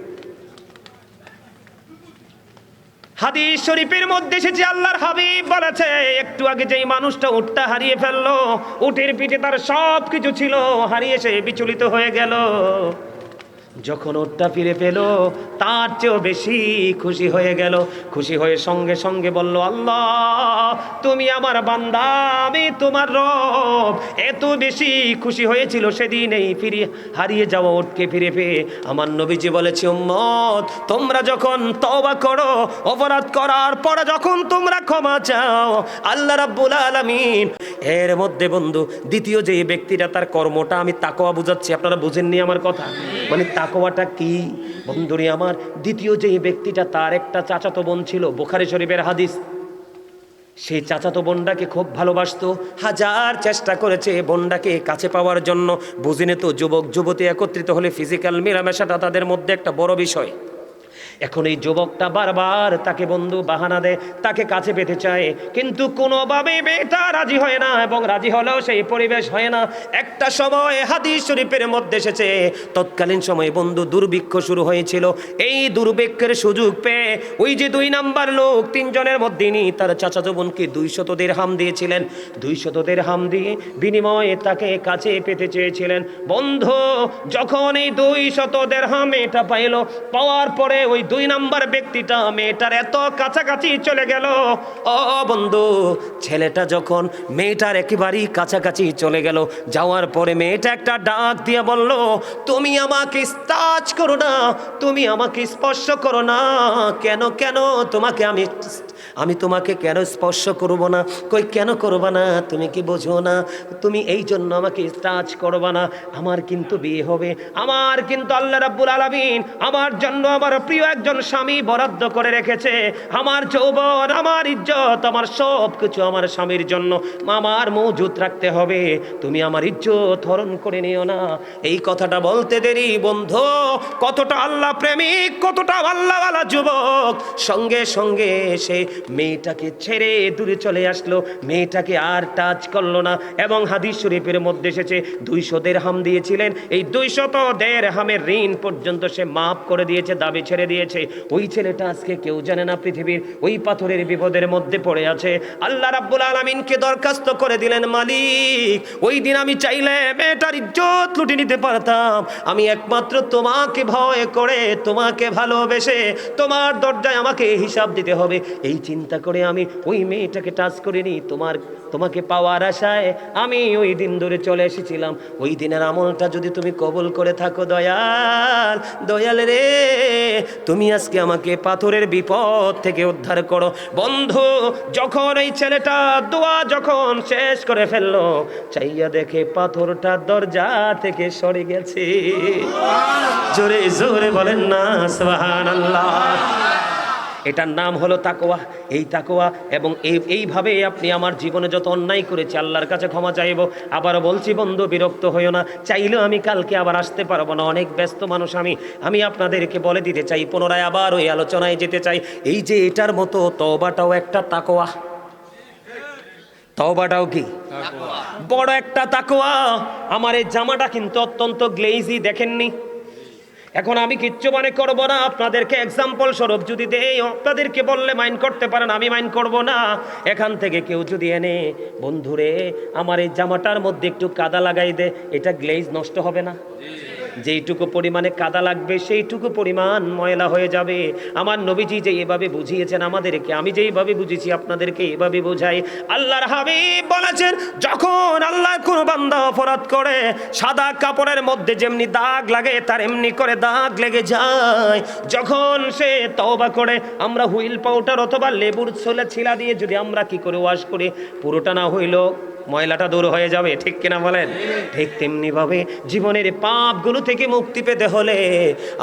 হাদিস শরীফের মধ্যে এসেছে, আল্লাহর হাবিব বলেছে, একটু আগে যেই মানুষটা উটটা হারিয়ে ফেললো, উটের পিঠে তার সব কিছু ছিল, হারিয়ে সে বিচলিত হয়ে গেল। যখন উটটা ফিরে পেল, তার চেয়েও বেশি খুশি হয়ে গেল। খুশি হয়ে সঙ্গে সঙ্গে বলল, আল্লাহ তুমি আমার বান্দা, আমি তোমার রব। এত বেশি খুশি হয়েছিল সেদিন এই হারিয়ে যাওয়া উটকে ফিরে পেয়ে। আমার নবীজি বলেছে, উম্মত তোমরা যখন তওবা করো, অপরাধ করার পরে যখন তোমরা ক্ষমা চাও, আল্লাহ রাব্বুল আলামিন এর মধ্যে বন্ধু দ্বিতীয় যে ব্যক্তিটা তার কর্মটা আমি তাকওয়া বুঝাচ্ছি, আপনারা বুঝেননি আমার কথা, মানে তাকওয়াটা কি বন্ধুরে আমার। দ্বিতীয় যে ব্যক্তিটা, তার একটা চাচাতো বোন ছিল, বুখারী শরীফের হাদিস। সেই চাচাতো বোনটাকে খুব ভালোবাসতো, হাজার চেষ্টা করেছে বোনটাকে কাছে পাওয়ার জন্য। বুঝিনে তো, যুবক যুবতী একত্রিত হলে ফিজিক্যাল মেলামেশাটা তাদের মধ্যে একটা বড় বিষয়। এখন এই যুবকটা বারবার তাকে বন্ধু বাহানা দেয়, তাকে কাছে পেতে চায়, কিন্তু কোনোভাবে মেয়েটা রাজি হয় না, এবং রাজি হলেও সেই পরিবেশ হয় না। একটা সময় হাদিস শরীফের মধ্যে এসেছে, তৎকালীন সময়ে বন্ধু দুর্ভিক্ষ শুরু হয়েছিল। এই দুর্ভিক্ষের সুযোগ পেয়ে ওই যে 2 নাম্বার লোক, 3 জনের মধ্যে তার চাচাতো বোনকে 200 দিরহাম দিয়েছিলেন। 200 দিরহাম দিয়ে বিনিময়ে তাকে কাছে পেতে চেয়েছিলেন। বন্ধু যখন এই 200 দিরহাম এটা পাইল, পাওয়ার পরে ওই 2 নাম্বার ব্যক্তিটা মেয়েটার এত কাছাকাছি চলে গেল। ও বন্ধু, ছেলেটা যখন মেয়েটার একেবারেই কাছাকাছি চলে গেল, যাওয়ার পরে মেয়েটা একটা ডাক দিয়ে বলল, তুমি আমাকে টাচ করো না, তুমি আমাকে স্পর্শ করো না। কেন কেন তোমাকে আমি তোমাকে কেন স্পর্শ করব না? কই কেন করব না? তুমি কি বোঝো না? তুমি এই জন্য আমাকে টাচ করবা না, আমার কিন্তু বিয়ে হবে, আমার কিন্তু আল্লাহ রাব্বুল আলামিন আমার জন্য আমার প্রিয় একজন স্বামী বরাদ্দ করে রেখেছে। আমার যৌবন, আমার ইজ্জত, আমার সব কিছু আমার স্বামীর জন্য আমার মজুত রাখতে হবে, তুমি আমার ইজ্জত হরণ করে নিও না। এই কথাটা বলতে দেরি বন্ধু, কতটা আল্লাহ প্রেমিক, কতটা আল্লাহওয়ালা যুবক সঙ্গে সঙ্গে সে মেয়েটাকে ছেড়ে দূরে চলে আসলো, মেয়েটাকে আর টাচ করলো না। এবং হাদিস শরীফের মধ্যে এসেছে 200 দিরহাম দিয়েছিলেন, এই 200 দিরহামের ঋণ পর্যন্ত সে মাফ করে দিয়েছে, দাবি ছেড়ে দিয়েছে। ওই ছেলেটা আজকে কেউ জানে না পৃথিবীর ওই পাথরের বিপদের মধ্যে পড়ে আছে। আল্লাহ রাব্বুল আলামিনকে দরখাস্ত করে দিলেন, মালিক ওই দিন আমি চাইলে মেয়েটার ইজ্জত লুটে নিতে পারতাম, আমি একমাত্র তোমাকে ভয় করে, তোমাকে ভালোবেসে তোমার দরজায় আমাকে হিসাব দিতে হবে, এই চিন্তা করে আমি ওই মেয়েটাকে টাচ করিনি। তোমাকে পাওয়ার আশায় আমি ওই দিন ধরে চলে এসেছিলাম। ওই দিনের আমলটা যদি তুমি কবুল করে থাকো দয়াল, দয়াল রে, তুমি আজকে আমাকে পাথরের বিপদ থেকে উদ্ধার করো। বন্ধু যখন এই ছেলেটা দোয়া যখন শেষ করে ফেললো, চাইয়া দেখে পাথরটা দরজা থেকে সরে গেছে। জোরে জোরে বলেন না সুবহানাল্লাহ। এটার নাম হলো তাকওয়া। এই তাকওয়া এবং এইভাবে আপনি আমার জীবনে যত অন্যায় করেছি আল্লাহর কাছে ক্ষমা চাইবো। আবারও বলছি বন্ধু, বিরক্ত হইও না, চাইলেও আমি কালকে আবার আসতে পারবো না, অনেক ব্যস্ত মানুষ আমি আপনাদেরকে বলে দিতে চাই, পুনরায় আবার ওই আলোচনায় যেতে চাই। এই যে এটার মতো তওবাটাও একটা তাকওয়া। তওবাটাও কি বড় একটা তাকওয়া। আমার এই জামাটা কিন্তু অত্যন্ত গ্লেজি, দেখেননি? এখন আমি কিচ্ছু মনে করবো না, আপনাদেরকে এক্সাম্পল স্বরূপ যদি দেই, আপনাদেরকে বললে মাইন্ড করতে পারেন, আমি মাইন্ড করব না। এখান থেকে কেউ যদি এনে, বন্ধুরে আমার এই জামাটার মধ্যে একটু কাদা লাগাই দে, এটা গ্লেজ নষ্ট হবে না? যেইটুকু পরিমাণে কাদা লাগবে সেইটুকু পরিমাণ ময়লা হয়ে যাবে। আমার নবীজি যে এভাবে বুঝিয়েছেন আমাদেরকে, আমি যেইভাবে বুঝেছি আপনাদেরকে এভাবে বোঝাই। আল্লাহর হাবিব বলেছেন, যখন আল্লাহ কোনো বান্দা অপরাধ করে, সাদা কাপড়ের মধ্যে যেমনি দাগ লাগে তার এমনি করে দাগ লেগে যায়। যখন সে তওবা করে, আমরা হুইল পাউডার অথবা লেবুর ছিলা দিয়ে যদি আমরা কি করে ওয়াশ করি, পুরোটা না হইলেও ময়লাটা দূর হয়ে যাবে, ঠিক কিনা বলেন? ঠিক তেমনি ভাবে জীবনের পাপগুলো থেকে মুক্তি পেতে হলে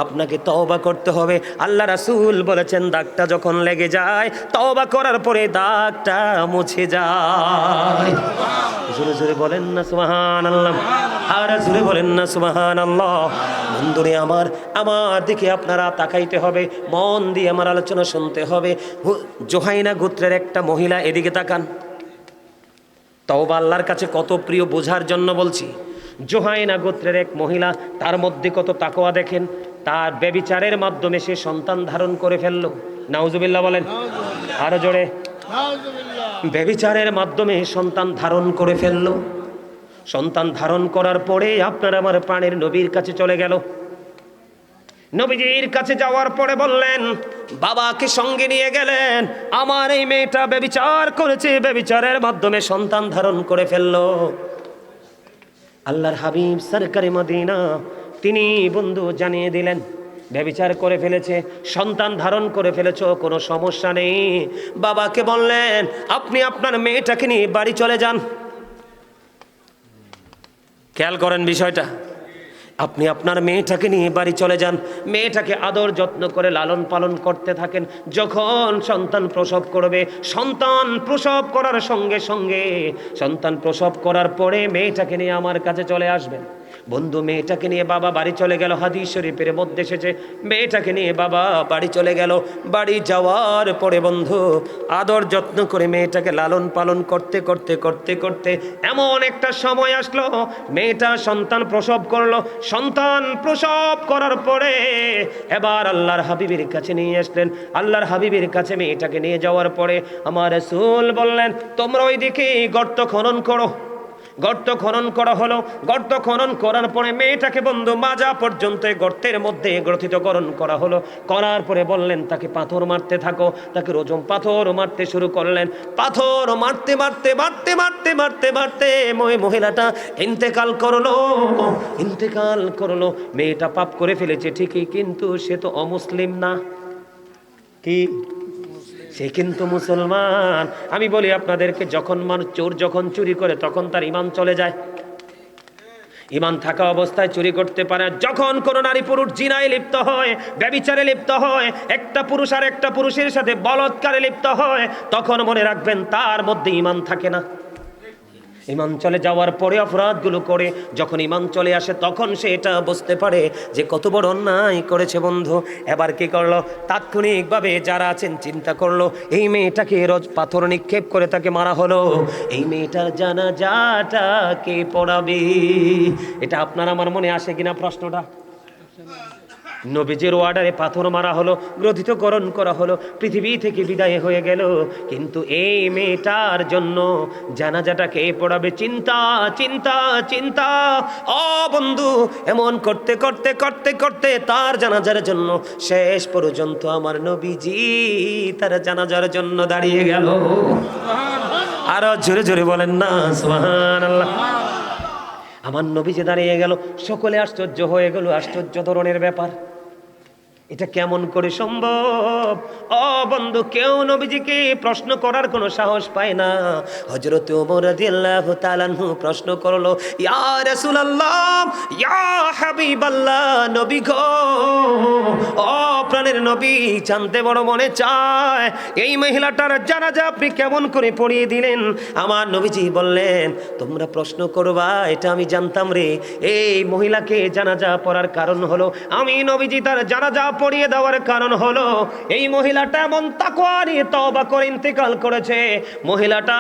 আপনাকে তওবা করতে হবে। আল্লাহ রাসূল বলেছেন, দাগটা যখন লেগে যায়, তওবা করার পরে দাগটা মুছে যায়। জোরে জোরে বলেন না সুবহানাল্লাহ। আর জোরে বলেন না সুবহানাল্লাহ। বন্ধুরে আমার, আমার দিকে আপনারা তাকাইতে হবে, মন দিয়ে আমার আলোচনা শুনতে হবে। জোহাইনা গোত্রের একটা মহিলা, এদিকে তাকান। তওবা আল্লাহর কাছে কত প্রিয় বোঝার জন্য বলছি। জোহাইনা গোত্রের এক মহিলা, তার মধ্যে কত তাকওয়া দেখেন। তার ব্যভিচারের মাধ্যমে সে সন্তান ধারণ করে ফেললো। নাউজুবিল্লাহ বলেন আরো জোরে। ব্যভিচারের মাধ্যমে সন্তান ধারণ করে ফেললো। সন্তান ধারণ করার পরে আপনার আমার প্রাণের নবীর কাছে চলে গেল। নবীজির কাছে যাওয়ার পরে বললেন, বাবাকে সঙ্গে নিয়ে গেলেন, আমার এই মেয়েটা ব্যভিচার করেছে, ব্যভিচারের মাধ্যমে সন্তান ধারণ করে ফেললো। আল্লাহর হাবিব সরকারে মদিনা তিনি বন্ধু জানিয়ে দিলেন, ব্যভিচার করে ফেলেছে, সন্তান ধারণ করে ফেলেছ, কোনো সমস্যা নেই। বাবাকে বললেন, আপনি আপনার মেয়েটাকে নিয়ে বাড়ি চলে যান। খেয়াল করেন বিষয়টা, আপনি আপনার মেয়েটাকে নিয়ে বাড়ি চলে যান, মেয়েটাকে আদর যত্ন করে লালন পালন করতে থাকেন। যখন সন্তান প্রসব করবে, সন্তান প্রসব করার সঙ্গে সঙ্গে, সন্তান প্রসব করার পরে মেয়েটাকে নিয়ে আমার কাছে চলে আসবেন। বন্ধু মেয়েটাকে নিয়ে বাবা বাড়ি চলে গেল। হাদিস শরীফের মধ্যে এসেছে, মেয়েটাকে নিয়ে বাবা বাড়ি চলে গেল। বাড়ি যাওয়ার পরে বন্ধু আদর যত্ন করে মেয়েটাকে লালন পালন করতে করতে করতে করতে এমন একটা সময় আসলো, মেয়েটা সন্তান প্রসব করলো। সন্তান প্রসব করার পরে এবার আল্লাহর হাবিবের কাছে নিয়ে আসলেন। আল্লাহর হাবিবের কাছে মেয়েটাকে নিয়ে যাওয়ার পরে আমার রাসূল বললেন, তোমরা ওইদিকে গর্ত খনন করো। গর্ত খনন করা হলো। গর্ত খনন করার পরে মেয়েটাকে বন্ধু মাজা পর্যন্ত গর্তের মধ্যে গ্রথিতকরণ করা হলো। করার পরে বললেন, তাকে পাথর মারতে থাকো। তাকে রোজম পাথর মারতে শুরু করলেন। পাথর মারতে মারতে মারতে মারতে মারতে মারতে মহিলাটা ইন্তেকাল করলো। ইন্তেকাল করলো। মেয়েটা পাপ করে ফেলেছে ঠিকই, কিন্তু সে তো অমুসলিম না, কি সে কিন্তু মুসলমান। আমি বলি আপনাদেরকে, যখন মানুষ চোর যখন চুরি করে তখন তার ঈমান চলে যায়। ঈমান থাকা অবস্থায় চুরি করতে পারে। যখন কোনো নারী পুরুষ জিনায় লিপ্ত হয়, ব্যভিচারে লিপ্ত হয়, একটা পুরুষ আর একটা পুরুষের সাথে বলাৎকারে লিপ্ত হয়, তখন মনে রাখবেন তার মধ্যে ঈমান থাকে না। ঈমান চলে যাওয়ার পরে অপরাধগুলো করে, যখন ঈমান চলে আসে তখন সে এটা বুঝতে পারে যে কত বড় অন্যায় করেছে বন্ধু। এবার কি করলো, তাৎক্ষণিকভাবে যারা আছেন চিন্তা করলো, এই মেয়েটাকে রোজ পাথর নিক্ষেপ করে তাকে মারা হলো, এই মেয়েটার জানাজাটা কে পড়াবে? এটা আপনার আমার মনে আসে কিনা প্রশ্নটা? নবীজির ওয়ার্ডারে পাথর মারা হলো, গ্রথিতকরণ করা হলো, পৃথিবী থেকে বিদায় হয়ে গেল, কিন্তু এই মেয়েটার জন্য জানাজাটা কে পড়াবে? চিন্তা চিন্তা চিন্তা। ও বন্ধু, এমন করতে করতে করতে করতে তার জানাজার জন্য শেষ পর্যন্ত আমার নবীজি তার জানাজার জন্য দাঁড়িয়ে গেল। আরো জোরে জোরে বলেন না সুবহানাল্লাহ। আমার নবীজি দাঁড়িয়ে গেল, সকলে আশ্চর্য হয়ে গেল। আশ্চর্য ধরনের ব্যাপার, এটা কেমন করে সম্ভব? ও বন্ধু, কেউ নবীজিকে প্রশ্ন করার কোনো সাহস পায় না। হযরত ওমর রাদিয়াল্লাহু তাআলা আনহু প্রশ্ন করলো, ইয়া রাসূলুল্লাহ, ইয়া হাবিবাল্লাহ, নবী গো, ও প্রাণের নবী, জানতে বড় মনে চায় এই মহিলাটার জানাজা আপনি কেমন করে পড়িয়ে দিলেন? আমার নবীজি বললেন, তোমরা প্রশ্ন করবা এটা আমি জানতাম রে। এই মহিলাকে জানাজা পড়ার কারণ হলো, আমি নবীজি তার জানাজা পড়িয়ে দেওয়ার কারণ হলো, এই মহিলাটা এমন তাকওয়া নিয়ে তওবা করে ইন্তেকাল করেছে। মহিলাটা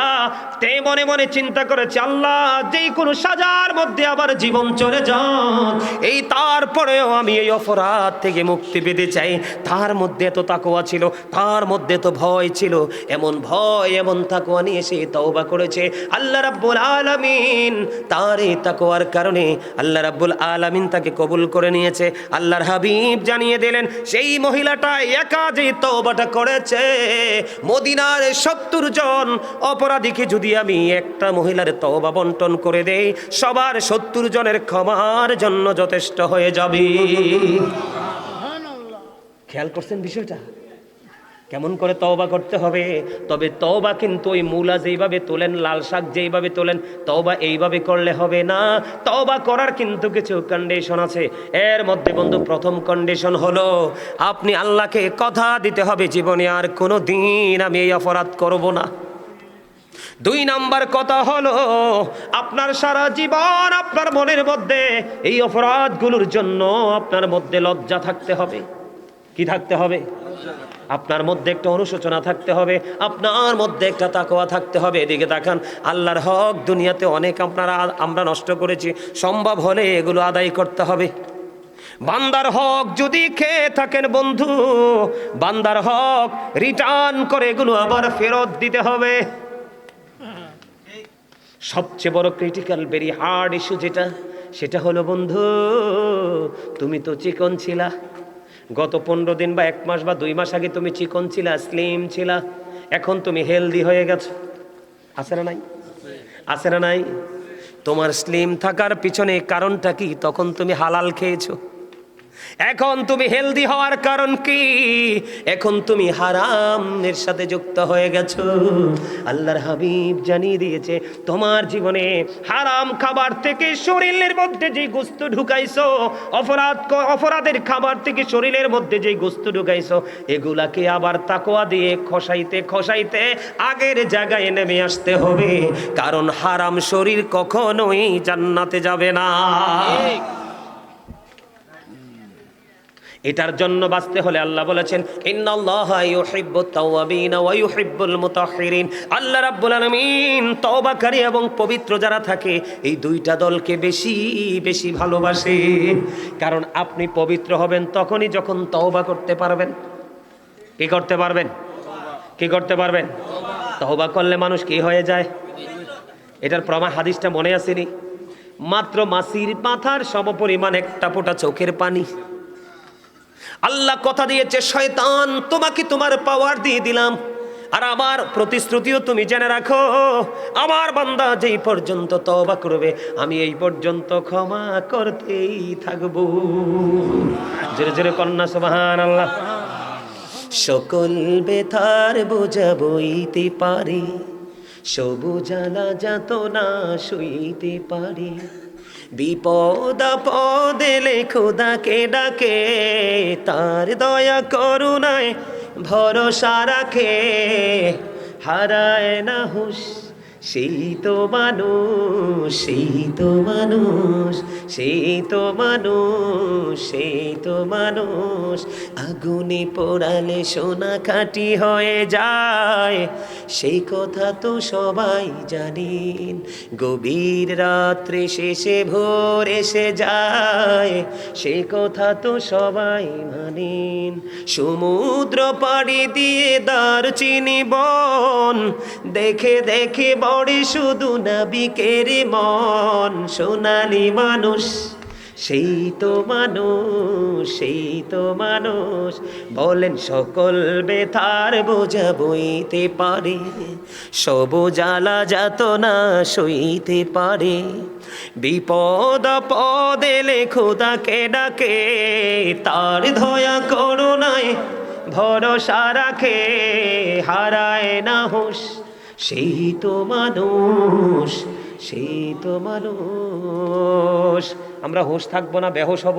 তে মনে মনে চিন্তা করেছে, আল্লাহ যেই কোনো সাজার মধ্যে আবার জীবন চলে যাক, এই তারপরেও আমি এই অপরাধ থেকে মুক্তি পেতে চাই। তার মধ্যে এত তাকওয়া ছিল, তার মধ্যে তো ভয় ছিল, এমন ভয় এমন তাকওয়া নিয়ে সে তওবা করেছে। আল্লাহ রাব্বুল আলামিন তার এই তাকওয়ার কারণে আল্লাহ রাব্বুল আলামিন তাকে কবুল করে নিয়েছে। আল্লাহর হাবিব জানিয়ে দিলেন, সেই মহিলাটা একা যে তওবাটা করেছে, মদিনার ৭০ জন অপরাধীকে যদি আমি একটা মহিলার তওবা বন্টন করে দেই, সবার ৭০ জনের ক্ষমার জন্য যথেষ্ট হয়ে যাবে। খেয়াল করছেন বিষয়টা? কেমন করে তওবা করতে হবে? তবে তওবা কিন্তু ওই মূলা যেইভাবে তোলেন, লাল শাক যেইভাবে তোলেন, তওবা এইভাবে করলে হবে না। তওবা করার কিন্তু কিছু কন্ডিশন আছে। এর মধ্যে বন্ধু প্রথম কন্ডিশন হলো, আপনি আল্লাহকে কথা দিতে হবে, জীবনে আর কোনো দিন আমি এই অপরাধ করব না। দুই নাম্বার কথা হলো, আপনার সারা জীবন আপনার মনের মধ্যে এই অপরাধগুলোর জন্য আপনার মধ্যে লজ্জা থাকতে হবে। কি থাকতে হবে? আপনার মধ্যে একটা অনুশোচনা থাকতে হবে, আপনার মধ্যে একটা তাকওয়া থাকতে হবে। এদিকে তাকান, আল্লাহর হক দুনিয়াতে অনেক আমরা নষ্ট করেছি, সম্ভব হলে এগুলো আদায় করতে হবে। বান্দার হক যদি খেয়ে থাকেন বন্ধু, বান্দার হক রিটার্ন করে এগুলো আবার ফেরত দিতে হবে। সবচেয়ে বড় ক্রিটিক্যাল ভেরি হার্ড ইস্যু সেটা হলো বন্ধু, তুমি তো চিকন ছিলা, গত 15 দিন বা 1 মাস বা 2 মাস আগে তুমি চিকন ছিলা, স্লিম ছিলা, এখন তুমি হেলদি হয়ে গেছো। আছে না নাই? আছে না নাই? তোমার স্লিম থাকার পিছনে কারণটা কি? তখন তুমি হালাল খেয়েছো। এখন তুমি হেলদি হওয়ার কারণ কি? এখন তুমি হারামের সাথে যুক্ত হয়ে গেছো। আল্লাহর হাবিব জানিয়ে দিয়েছে, তোমার জীবনে হারাম খাবার থেকে শরীরের মধ্যে যে গোশত ঢুকাইছো, অপরাধের খাবার থেকে শরীরের মধ্যে যে গোশত ঢুকাইছো, এগুলাকে আবার তাকওয়া দিয়ে খসাইতে আগের জায়গায় নেমে আসতে হবে। কারণ হারাম শরীর কখনোই জান্নাতে যাবে না। এটার জন্য বাঁচতে হলে আল্লাহ বলেছেন, ইন্নাল্লাহা ইউহিব্বুত তাওয়াবিনা ওয়া ইউহিব্বুল মুতাহহিরিন। আল্লাহ রাব্বুল আলামিন তওবাকারী এবং পবিত্র যারা থাকে এই দুইটা দলকে বেশি বেশি ভালোবাসে। কারণ আপনি পবিত্র হবেন তখনই যখন তওবা করতে পারবেন। কি করতে পারবেন? কি করতে পারবেন? তওবা করলে মানুষ কি হয়ে যায়? এটার প্রমাণ হাদিসটা মনে আসেনি? মাত্র মাছির মাথার সমপরিমাণ একটা ফোঁটা চোখের পানি। আল্লাহ কথা দিয়েছে, শয়তান তোমাকে তোমার পাওয়ার দিয়ে দিলাম, আর আমার প্রতিশ্রুতিও তুমি জেনে রাখো, আমার বান্দা যেই পর্যন্ত তওবা করবে আমি এই পর্যন্ত ক্ষমা করতেই থাকবো। জোরে জোরে কন্যা সুবহানাল্লাহ। সকল ব্যথার বোঝা বইতে পারে, সবুজ জ্বালা যাতনা সইতে পারে, বিপদ আপদ এলে খোদাকে ডাকে, তার দয়া করুণায় ভরসা রাখে, হারায় না হুঁশ সেই তো মানুষ, সেই তো মানুষ, সেই তো মানুষ, সেই তো মানুষ। আগুনে পোড়ালে সোনা কাটি হয়ে যায়, সেই কথা তো সবাই জানেন। গভীর রাত্রে শেষে ভোর এসে যায়, সেই কথা তো সবাই মানেন। সমুদ্র পাড়ি দিয়ে দারচিনি বন, দেখে দেখে বড়ে শুধু নাবিকের মন। সোনালি মানুষ সেই তো মানুষ, সেই তো মানুষ। বলেন সকল ব্যথার বোঝা বইতে পারে, সব জ্বালা যাতনা সইতে পারে, বিপদ আপদ এলে খোদাকে ডাকে, তার দয়া করুণায় ভরসা রাখে, হারায় না হুঁশ সেই তো মানুষ, সেই তো মানুষ। আমরা হুঁশ থাকবো না বেহুশ হব?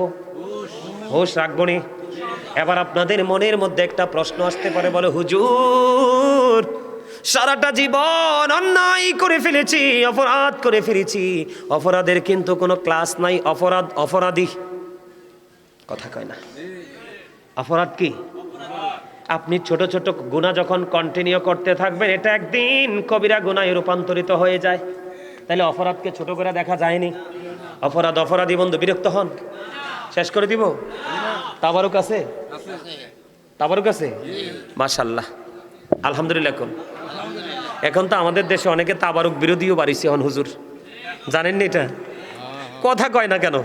হুঁশ রাখবো নি? এবার আপনাদের মনের মধ্যে একটা প্রশ্ন আসতে পারে, বলে হুজুর সারাটা জীবন অন্যায় করে ফেলেছি, অপরাধ করে ফেলেছি, অপরাধের কিন্তু কোনো ক্লাস নাই, অপরাধী কথা কয় না। অপরাধ কি? আপনি ছোট ছোট গুনাহ যখন কন্টিনিউ করতে থাকবেন, এটা একদিন কবিরা গুনাহে রূপান্তরিত হয়ে যায়। তাহলে অপরাধকে ছোট করে দেখা যায়নি। অপরাধী বন্ধু বিরক্ত হন, শেষ করে দিব। তাবারুক আছে? তাবারুক আছে? মাশাআল্লাহ, আলহামদুলিল্লাহ। এখন তো আমাদের দেশে অনেকে তাবারুক বিরোধীও বাড়িছে হন হুজুর, জানেননি এটা? কথা কয় না কেন?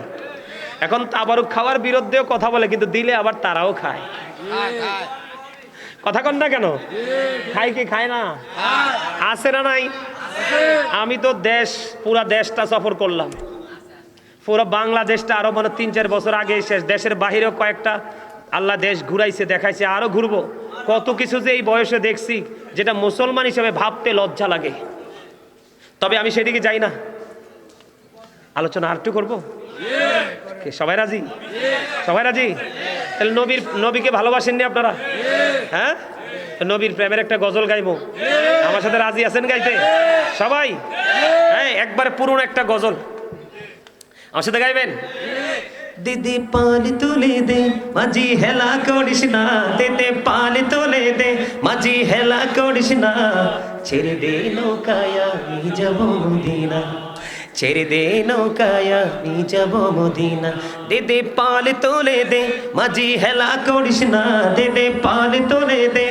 এখন তাবারুক খাওয়ার বিরুদ্ধেও কথা বলে, কিন্তু দিলে আবার তারাও খায়। কথা কন না কেন? খায় কি খায় না? আছে না নাই? আমি তো পুরা দেশটা সফর করলাম, পুরো বাংলাদেশটা আরো মানে 3-4 বছর আগে শেষ। দেশের বাহিরেও কয়েকটা আল্লাহ দেশ ঘুরাইছে, দেখাইছে, আরো ঘুরবো। কত কিছু যে এই বয়সে দেখছি যেটা মুসলমান হিসেবে ভাবতে লজ্জা লাগে। তবে আমি সেদিকে যাই না। আলোচনা আরেকটু করবো? সবাই রাজি? সবাই রাজি? তাহলে নবীকে ভালোবাসেননি আপনারা? হ্যাঁ, নবীর প্রেমের একটা গজল গাইবো। আমার সাথে রাজি আছেন গাইতে সবাই? হ্যাঁ, একবার পুরনো একটা গজল আমার সাথে গাইবেন। দিদি পাল তুলে দে মাঝি হেলা করিস না, দিদি পাল তুলে দে মাঝি হেলা করিস না, ছেড়ে দে নৌকায় আমি যাব মদিনা, ছেড়ে দে নৌকায় আমি যাব মদিনা। দিদি পাল তুলে দে মাঝি হেলা করিস না, দিদি পাল তুলে দে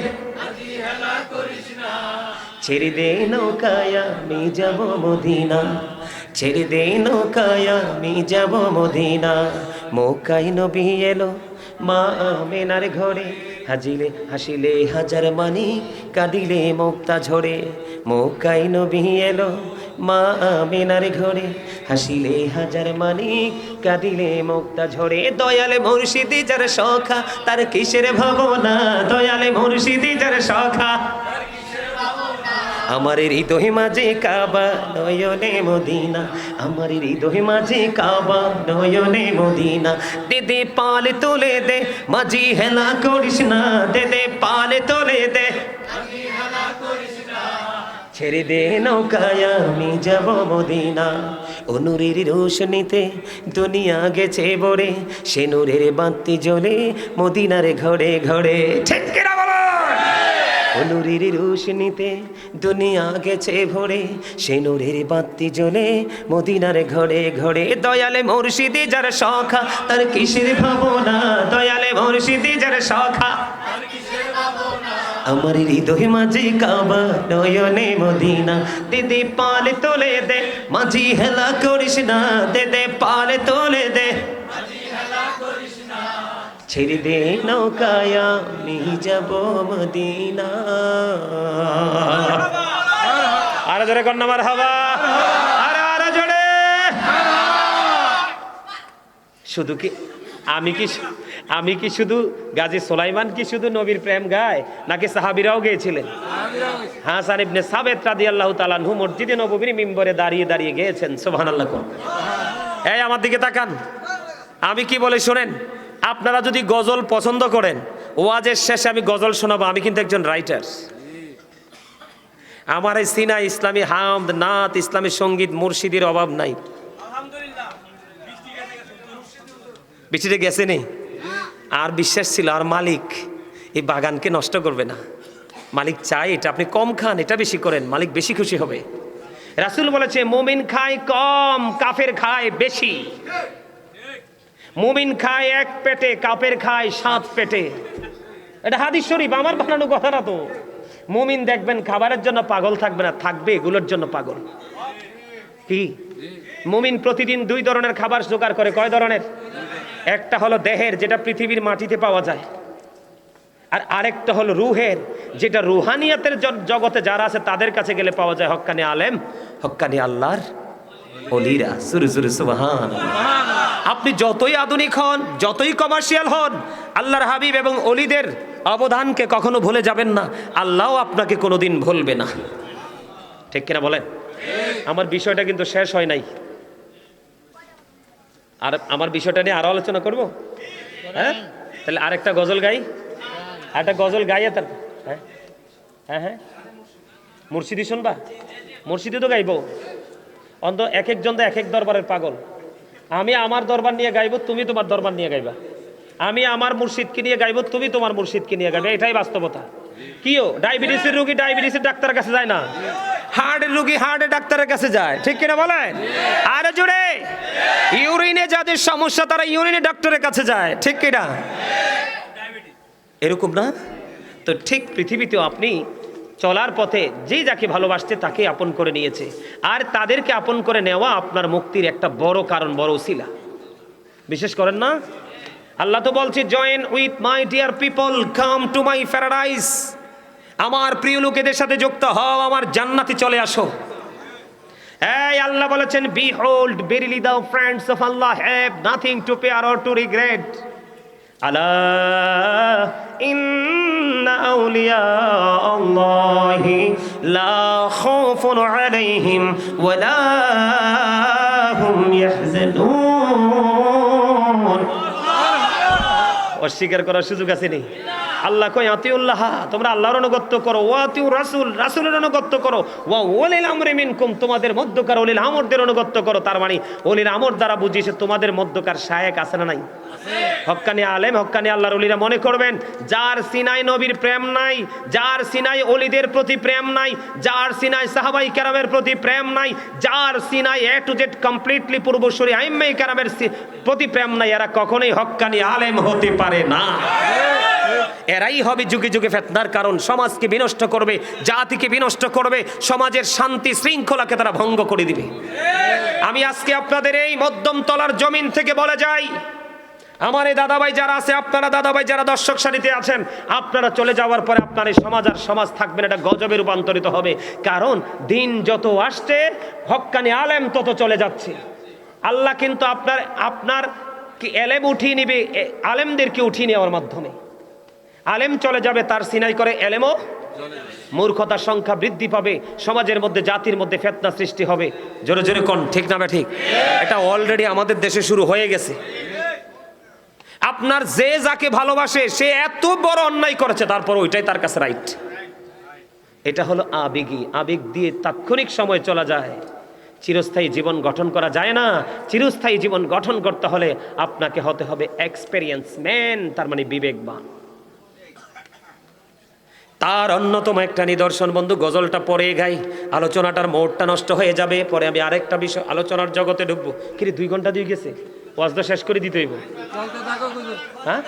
ছেড়ে দে নৌকায় আমি যাব মদিনা, ছেড়ে দে নৌকায় আমি যাব মদিনা। মক্কায় নবী এলো মা আমেনার ঘরে, হাসিলে হাজার মানি, কাঁদিলে মুক্তা ঝরে। মক্কায় নবী এলো মা আমেনার ঘরে, হাসিলে হাজার মানি, কাঁদিলে মুক্তা ঝরে। দয়ালে মুর্শিদি যার সখা, তার কিসের ভাবনা, দয়ালে মুর্শিদি যার সখা। আমার হৃদয় মাঝে কাবা নয়নে মদিনা, আমার হৃদয় মাঝে কাবা নয়নে মদিনা। দিদি পাল তোলে দে মাঝি হেলা করিস না, দিদি পাল তোলে দে ছেড়ে দে নৌকায় আমি যাব মদিনা। ও নূরের রোশনীতে দুনিয়া গেছে ভরে, সে নূরের বাতি জ্বলে মদিনার ঘরে ঘরে। ঠিক কিনা বলো? ও নূরের রোশনীতে দুনিয়া গেছে ভরে, সে নূরের বাতি জ্বলে মদিনার ঘরে ঘরে। দয়ালে মুর্শিদি যার সখা, তার কিসের ভাবনা, দয়ালে মুর্শিদি যার সখা। আমার হৃদয় মাঝে কাবা নয়নে মদিনা। দিদি পাল তোলে দে মাঝি হেলা করিস না, দিদি পাল তোলে দে ছেড়ে দে নৌকায় আমি যাব মদিনা। আরো জোরে কন্যা মারহাবা, আরো জোরে। শুধু কি আমি কি শুধু গাজী সুলাইমান কি শুধু নবীর প্রেম গায়, নাকি সাহাবীরাও গেয়েছিলেন? হাসান ইবনে সাবিত রাদিয়াল্লাহু তাআলা আনহু মসজিদে নববীর মিম্বরে দাঁড়িয়ে দাঁড়িয়ে গেয়েছেন। সুবহানাল্লাহ। এই আমার দিকে তাকান, আমি কি বলে শোনেন। আপনারা যদি গজল পছন্দ করেন, ওয়াজের শেষে আমি গজল শোনাবো। আমি কিন্তু একজন রাইটার। আমার এই সিনা ইসলামী হামদ নাত ইসলামী সঙ্গীত মুর্শিদের অভাব নাই। বৃষ্টিতে গেছে নেই আর বিশ্বাস ছিল আর মালিক এই বাগানকে নষ্ট করবে না। মালিক চাই এটা আপনি কম খান, এটা বেশি করেন, মালিক বেশি খুশি হবে। রাসূল বলেছে মুমিন খায় কম, কাফের খায় বেশি। মুমিন খায় এক পেটে, কাফের খায় 7 পেটে। এটা হাদিস শরীফ, আমার বানানো কথা না তো। মুমিন দেখবেন খাবারের জন্য পাগল থাকবে না, থাকবে এগুলোর জন্য পাগল। কি মুমিন প্রতিদিন 2 ধরনের খাবার জোগাড় করে। কয় ধরনের? একটা হলো দেহের, যেটা পৃথিবীর মাটিতে পাওয়া যায়, আর আরেকটা হলো রুহের, যেটা রুহানিয়াতের জগতে যারা আছে তাদের কাছে গেলে পাওয়া যায়। হক্কানি আলেম, হক্কানি আল্লাহর ওলিরা। সুরে সুরে সুবহানাল্লাহ। আপনি যতই আধুনিক হন, যতই কমার্শিয়াল হন, আল্লাহর হাবিব এবং ওলিদের অবদানকে কখনো ভুলে যাবেন না। আল্লাহও আপনাকে কোনোদিন ভুলবে না। ঠিক কিনা বলেন? আমার বিষয়টা কিন্তু শেষ হয় নাই। আর আমার বিষয়টা নিয়ে আরো আলোচনা করব। হ্যাঁ, তাহলে আরেকটা গজল গাই, আরেকটা গজল গাইয়ে তার। হ্যাঁ হ্যাঁ হ্যাঁ, মুর্শিদি শুনবা? মুর্শিদি তো গাইবো। অন্ত এক একজন তো এক এক দরবারের পাগল। আমি আমার দরবার নিয়ে গাইবো, তুমি তোমার দরবার নিয়ে গাইবা। আমি আমার মুর্শিদকে নিয়ে গাইবো, তুমি তোমার মুর্শিদকে নিয়ে গাইবে। এটাই বাস্তবতা। কিও ডায়াবেটিসের রোগী ডায়াবেটিসের ডাক্তারের কাছে যায় না, হার্টের রোগী হার্টের ডাক্তারের কাছে যায়। ঠিক কিনা বলেন? আরে জোরে। ইউরিনে যাদের সমস্যা তারা ইউরিনে ডাক্তারের কাছে যায়। ঠিক কিনা? এরকম না তো? ঠিক পৃথিবীতেও আপনি চলার পথে যে যাকে ভালোবাসছে তাকে আপন করে নিয়েছে, আর তাদেরকে আপন করে নেওয়া আপনার মুক্তির একটা বড় কারণ, বড় উসিলা। বিশেষ করেন না? আল্লাহ তো বলছে join with my dear people, come to my paradise. আমার প্রিয় লোকেদের সাথে যুক্ত হও, আমার জান্নাতে চলে আসো। এই আল্লাহ বলেছেন behold verily the friends of Allah have nothing to fear or to regret. আলা ইন্না আউলিয়া আল্লাহি লা খাউফুন আলাইহিম ওয়া লা হুম ইয়াহজানুন। অস্বীকার করার সুযোগ আছে নেই? আল্লাহ কয় আতিউল্লাহ, তোমরা আল্লাহর আনুগত্য করো, ওয়া আতিউ রাসূল, রাসূলের আনুগত্য করো, ওয়া উলিল আমরি মিনকুম, তোমাদের মধ্যকার উলিল আমরদের আনুগত্য করো। তার মানে উলিল আমর দ্বারা বুঝিয়েছে তোমাদের মধ্যকার শায়েক আছে না নাই? হক্কানি আলেম, হক্কানি আল্লাহর ওলিরা মনে করবেন, যার সিনায় নবীর প্রেম নাই, যার সিনায় ওলিদের প্রতি প্রেম নাই, যার সিনায় সাহাবাই কেরামের প্রতি প্রেম নাই, যার সিনায় এ টু জেড কমপ্লিটলি পূর্বসূরি আইম্মাই কেরামের প্রতি প্রেম নাই, এরা কখনোই হক্কানি আলেম হতে পারে না। এরাই হবে যুগে যুগে ফিতনার কারণ, সমাজকে বিনষ্ট করবে, জাতিকে বিনষ্ট করবে, সমাজের শান্তি শৃঙ্খলাকে তারা ভঙ্গ করে দিবে। আমি আজকে আপনাদের এই মধ্যম তলার জমিন থেকে বলে যাই, আমার এই দাদাভাই যারা আছে, আপনারা দাদাভাই যারা দর্শক সারিতে আছেন, আপনারা চলে যাওয়ার পরে আপনার এই সমাজ আর সমাজ থাকবেন, এটা গজবে রূপান্তরিত হবে। কারণ দিন যত আসছে, হক্কানি আলেম তত চলে যাচ্ছে। আল্লাহ কিন্তু আপনার কি এলেম উঠিয়ে নিবে, আলেমদেরকে উঠিয়ে নেওয়ার মাধ্যমে। আলেম চলে যাবে, তার সিনাই করে এলেমও, মূর্খতার সংখ্যা বৃদ্ধি পাবে, সমাজের মধ্যে জাতির মধ্যে ফিতনা সৃষ্টি হবে। জোরে জোরে কোন ঠিক না ঠিক? এটা অলরেডি আমাদের দেশে শুরু হয়ে গেছে। আপনার যে যাকে ভালোবাসে সে এত বড় অন্যায় করেছে, তারপর ওইটাই তার কাছে রাইট। এটা হলো আবেগী, আবেগ দিয়ে তাৎক্ষণিক সময় চলা যায়, চিরস্থায়ী জীবন গঠন করা যায় না। চিরস্থায়ী জীবন গঠন করতে হলে আপনাকে হতে হবে এক্সপেরিয়েন্স ম্যান, তার মানে বিবেকবান। তার অন্যতম একটা নিদর্শন বন্ধু, গজলটা পরে গাই, আলোচনাটার মোড়টা নষ্ট হয়ে যাবে, পরে আমি আরেকটা বিষয় আলোচনার জগতে ঢুকবো। কি 2 ঘন্টা দিয়ে গেছে, ওয়াজটা শেষ করে দিতে হইব। হ্যাঁ,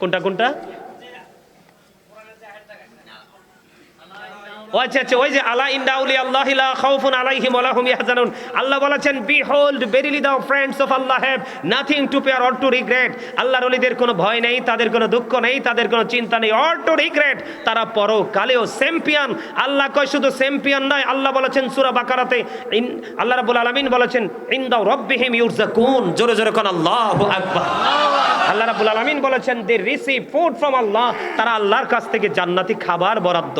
কোনটা কোনটা? আচ্ছা, ওই যে আলা ইন্না আউলিয়া আল্লাহি লা খাউফুন আলাইহিম ওয়া লা হুম ইয়াহজানুন, আল্লাহ বলেছেন behold verily the friends of Allah have nothing to fear or two regret. আল্লাহর ওলিদের কোনো ভয় নেই, তাদের কোনো দুঃখ নেই, তাদের কোনো চিন্তা নেই, অর টু রিগ্রেট, তারা পরকালেও চ্যাম্পিয়ন। আল্লাহ কয় শুধু চ্যাম্পিয়ন নয়, আল্লাহ বলেছেন সূরা বাকারাতে, আল্লাহ রাব্বুল আলামিন বলেছেন ইনদা রাব্বিহিম ইউরযাকুন। জোরে জোরে কোন আল্লাহু আকবার। আল্লাহ রাব্বুল আলামিন বলেছেন দে রিসিভ ফুড ফ্রম আল্লাহ, তারা আল্লাহর কাছ থেকে জান্নাতি খাবার বরাদ্দ।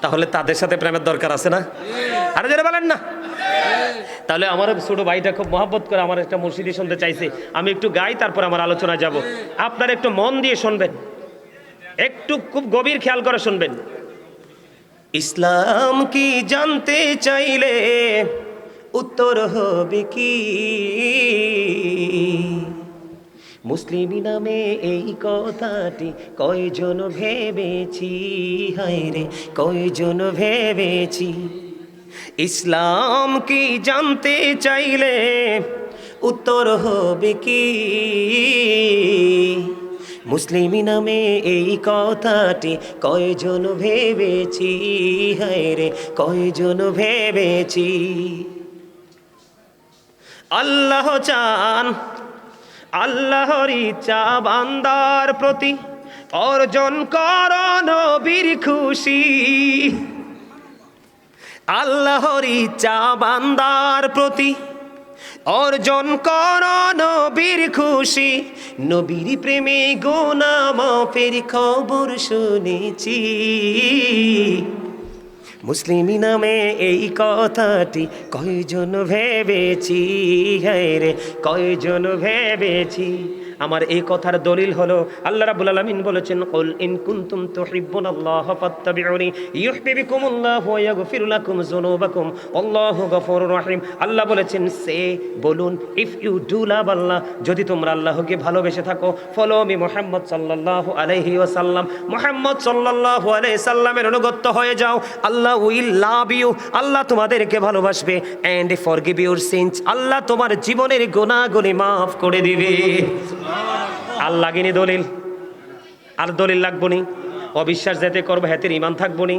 তাহলে তাদের সাথে প্রেমের দরকার আছে না? আরে যারা বলেন না। তাহলে আমার ছোট ভাইটা খুব মহব্বত করে আমার একটা মুর্শিদি শুনতে চাইছে, আমি একটু গাই, তারপর আমার আলোচনা যাব। আপনারা একটু মন দিয়ে শুনবেন, একটু খুব গভীর খেয়াল করে শুনবেন। ইসলাম কি জানতে চাইলে উত্তর হবে কি, মুসলিম নামে এই কথাটি কয়জন ভেবেছি, হায় রে কয়জন ভেবেছি। ইসলাম কি জানতে চাইলে উত্তর হবে কি, মুসলিম নামে এই কথাটি কয়জন ভেবেছি, হায় রে কয়জন ভেবেছি। আল্লাহ চান, আল্লাহর ইচ্ছা বান্দার প্রতি অর্জন কর নবীর খুশি। আল্লাহর ইচ্ছা বান্দার প্রতি অর্জন কর নবীর খুশি। নবীর প্রেমে গুনাহ মাফের খবর শুনেছি, মুসলিম নামে এই কথাটি কয়জন ভেবেছি, হায় রে কয়জন ভেবেছি। আমার এই কথার দলিল হলো আল্লাহ রাব্বুল আলামিন বলেছেন কুল ইন কুনতুম তুহিব্বুনাল্লাহ ফাত্তাবিউনি ইউহিব্বুকুমুল্লাহু ওয়া ইয়াগফির লাকুম যুনুবাকুম আল্লাহু গফুরুর রহিম। আল্লাহ বলেছেন সে বলুন, ইফ ইউ ডু লাভ আল্লাহ, যদি তোমরা আল্লাহকে ভালোবেসে থাকো, ফলো মি মুহাম্মদ সাল্লাল্লাহু আলাইহি ওয়াসাল্লাম, মুহাম্মদ সাল্লাল্লাহু আলাইহি সাল্লামের অনুগত হয়ে যাও, আল্লাহ উইল লাভ ইউ, আল্লাহ তোমাদেরকে ভালোবাসবে, এন্ড ফরগিভ ইউর সিনস, আল্লাহ তোমার জীবনের গুনাহগুলি মাফ করে দিবে। আল্লাহ গিনি দলিল, আর দলিল লাগবো নি? অবিশ্বাস যেতে করবো হেতের ইমান থাকবো নি?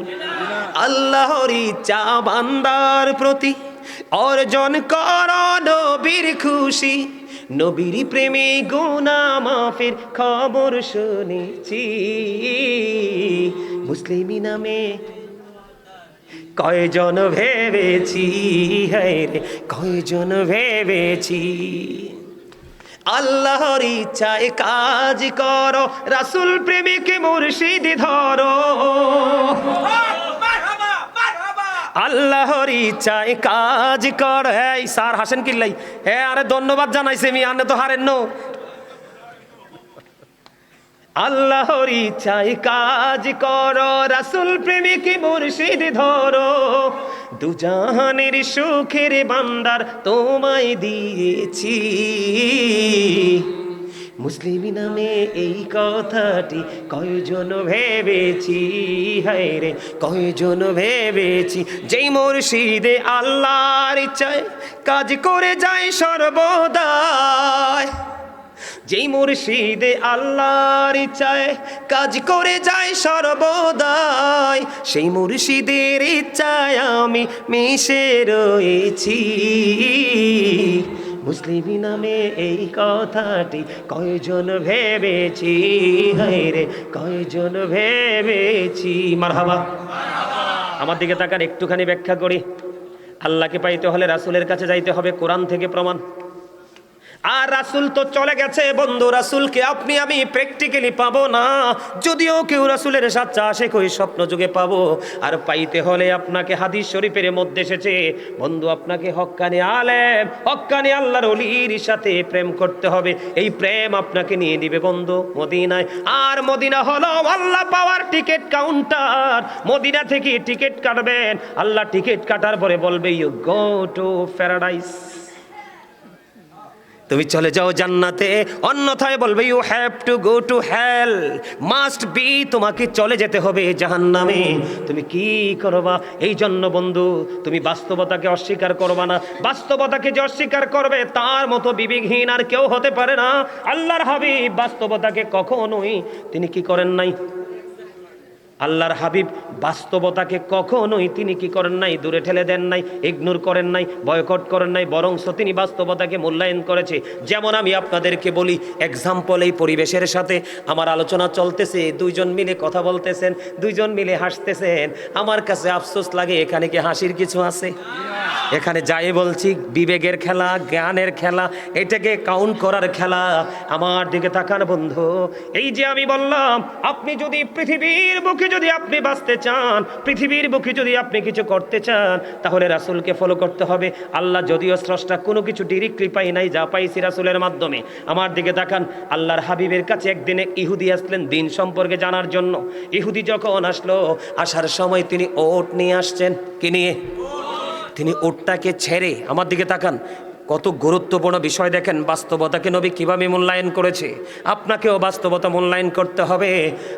আল্লাহর ইচ্ছা বান্দার প্রতি অর্জন কর নবীর খুশি, নবীর প্রেমে গুনাহ মাফের খবর শুনেছি, মুসলিম নামে কয়জন ভেবেছি, হায় রে কয়জন ভেবেছি। আল্লাহর ইচ্ছায় কাজ করো, রাসূল প্রেমিকে মুর্শিদ ধরো, আল্লাহর ইচ্ছায় কাজ কর। এই স্যার হাসেন কিল্লাই, হ্যাঁ আরে ধন্যবাদ জানাইছে মি, আনে তো হারেন নো। আল্লাহর ইচ্ছায় কাজ করো, রাসূল প্রেমিক মুর্শিদ ধরো, দুজাহানের সুখের বান্দার তোমায় দিয়েছি। মুসলিম নামে এই কথাটি কয়জন ভেবেছি, হায় রে কয়জন ভেবেছি। যেই মুর্শিদে আল্লাহর ইচ্ছায় কাজ করে যায় সর্বদাই, যেই মুর্শিদে আল্লাহর ইচ্ছায় কাজ করে যায় সর্বদাই, সেই মুর্শিদের ইচ্ছায় আমি মিশে রয়েছি। মুসলিম নামে এই কথাটি কয়জন ভেবেছি, হায় রে কয়জন ভেবেছি। মারহাবা। আমার দিকে তাকান, একটুখানি ব্যাখ্যা করি। আল্লাহকে পাইতে হলে রাসূলের কাছে যাইতে হবে, কোরআন থেকে প্রমাণ। আর রাসূল তো চলে গেছে বন্ধু, রাসূলকে আপনি আমি প্র্যাকটিক্যালি পাবো না, যদিও কেউ রাসূলের সাচ্চা আশিক ওই স্বপ্ন যুগে পাবো। আর পাইতে হলে আপনাকে হাদিস শরীফের মধ্যে এসেছে বন্ধু, আপনাকে হক্কানি আলেম, হক্কানি আল্লাহর ওলির সাথে প্রেম করতে হবে। এই প্রেম আপনাকে নিয়ে দিবে বন্ধু মদিনায়। আর মদিনা হলো আল্লাহ পাওয়ার টিকিট কাউন্টার। মদিনা থেকে টিকিট কাটবেন, আল্লাহ টিকিট কাটার পরে বলবে ইউ গো টু প্যারাডাইস, তুমি চলে যাও জান্নাতে। অন্যথায় বলবে you have to go to hell, must be, তোমাকে চলে যেতে হবে জাহান্নামে। তুমি কি করবা? এই জন্য বন্ধু তুমি বাস্তবতাকে অস্বীকার করবা না। বাস্তবতাকে যে অস্বীকার করবে তার মতো বিবেকহীন আর কেউ হতে পারে না। আল্লাহর হাবিব বাস্তবতাকে কখনোই তিনি কি করেন নাই, আল্লাহর হাবিব বাস্তবতাকে কখনোই তিনি কি করেন নাই, দূরে ঠেলে দেন নাই, ইগনোর করেন নাই, বয়কট করেন নাই, বরং তিনি বাস্তবতাকে মূল্যায়ন করেছে। যেমন আমি আপনাদেরকে বলি এক্সাম্পল, এই পরিবেশের সাথে আমার আলোচনা চলতেছে, দুইজন মিলে কথা বলতেছেন, দুইজন মিলে হাসতেছেন। আমার কাছে আফসোস লাগে, এখানে কি হাসির কিছু আছে? এখানে যাই বলছি বিবেকের খেলা, জ্ঞানের খেলা, এটাকে কাউন্ট করার খেলা। আমার দিকে তাকান বন্ধু, এই যে আমি বললাম আপনি যদি পৃথিবীর বুকে যদি আপনি বাঁচতে চান, পৃথিবীর বুকে যদি আপনি কিছু করতে চান, তাহলে রাসূলকে ফলো করতে হবে। আল্লাহ যদিও স্রষ্টা, কোনো কিছু ডিরেক্টলি পাই নাই, যা পাইছি রাসূলের মাধ্যমে। আমার দিকে তাকান, আল্লাহর হাবিবের কাছে একদিনে ইহুদি আসলেন দিন সম্পর্কে জানার জন্য। ইহুদি যখন আসলো, আসার সময় তিনি ওট নিয়ে আসছেন। কি নিয়ে? তিনি ওটটাকে ছেড়ে, আমার দিকে তাকান, কত গুরুত্বপূর্ণ বিষয় দেখেন, বাস্তবতাকে নবী কিভাবে মূল্যায়ন করেছে। আপনাকেও বাস্তবতা মূল্যায়ন করতে হবে।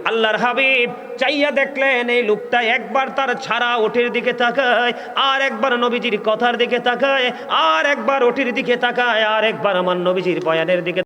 আল্লাহর হাবিব চাইয়া দেখলেন এই লোকটা একবার তার ছাড়া ওটের দিকে তাকায়, আর একবার নবীজির কথার দিকে তাকায়, আর একবার ওটের দিকে তাকায়, আর একবার আমার নবীজির বয়ানের দিকে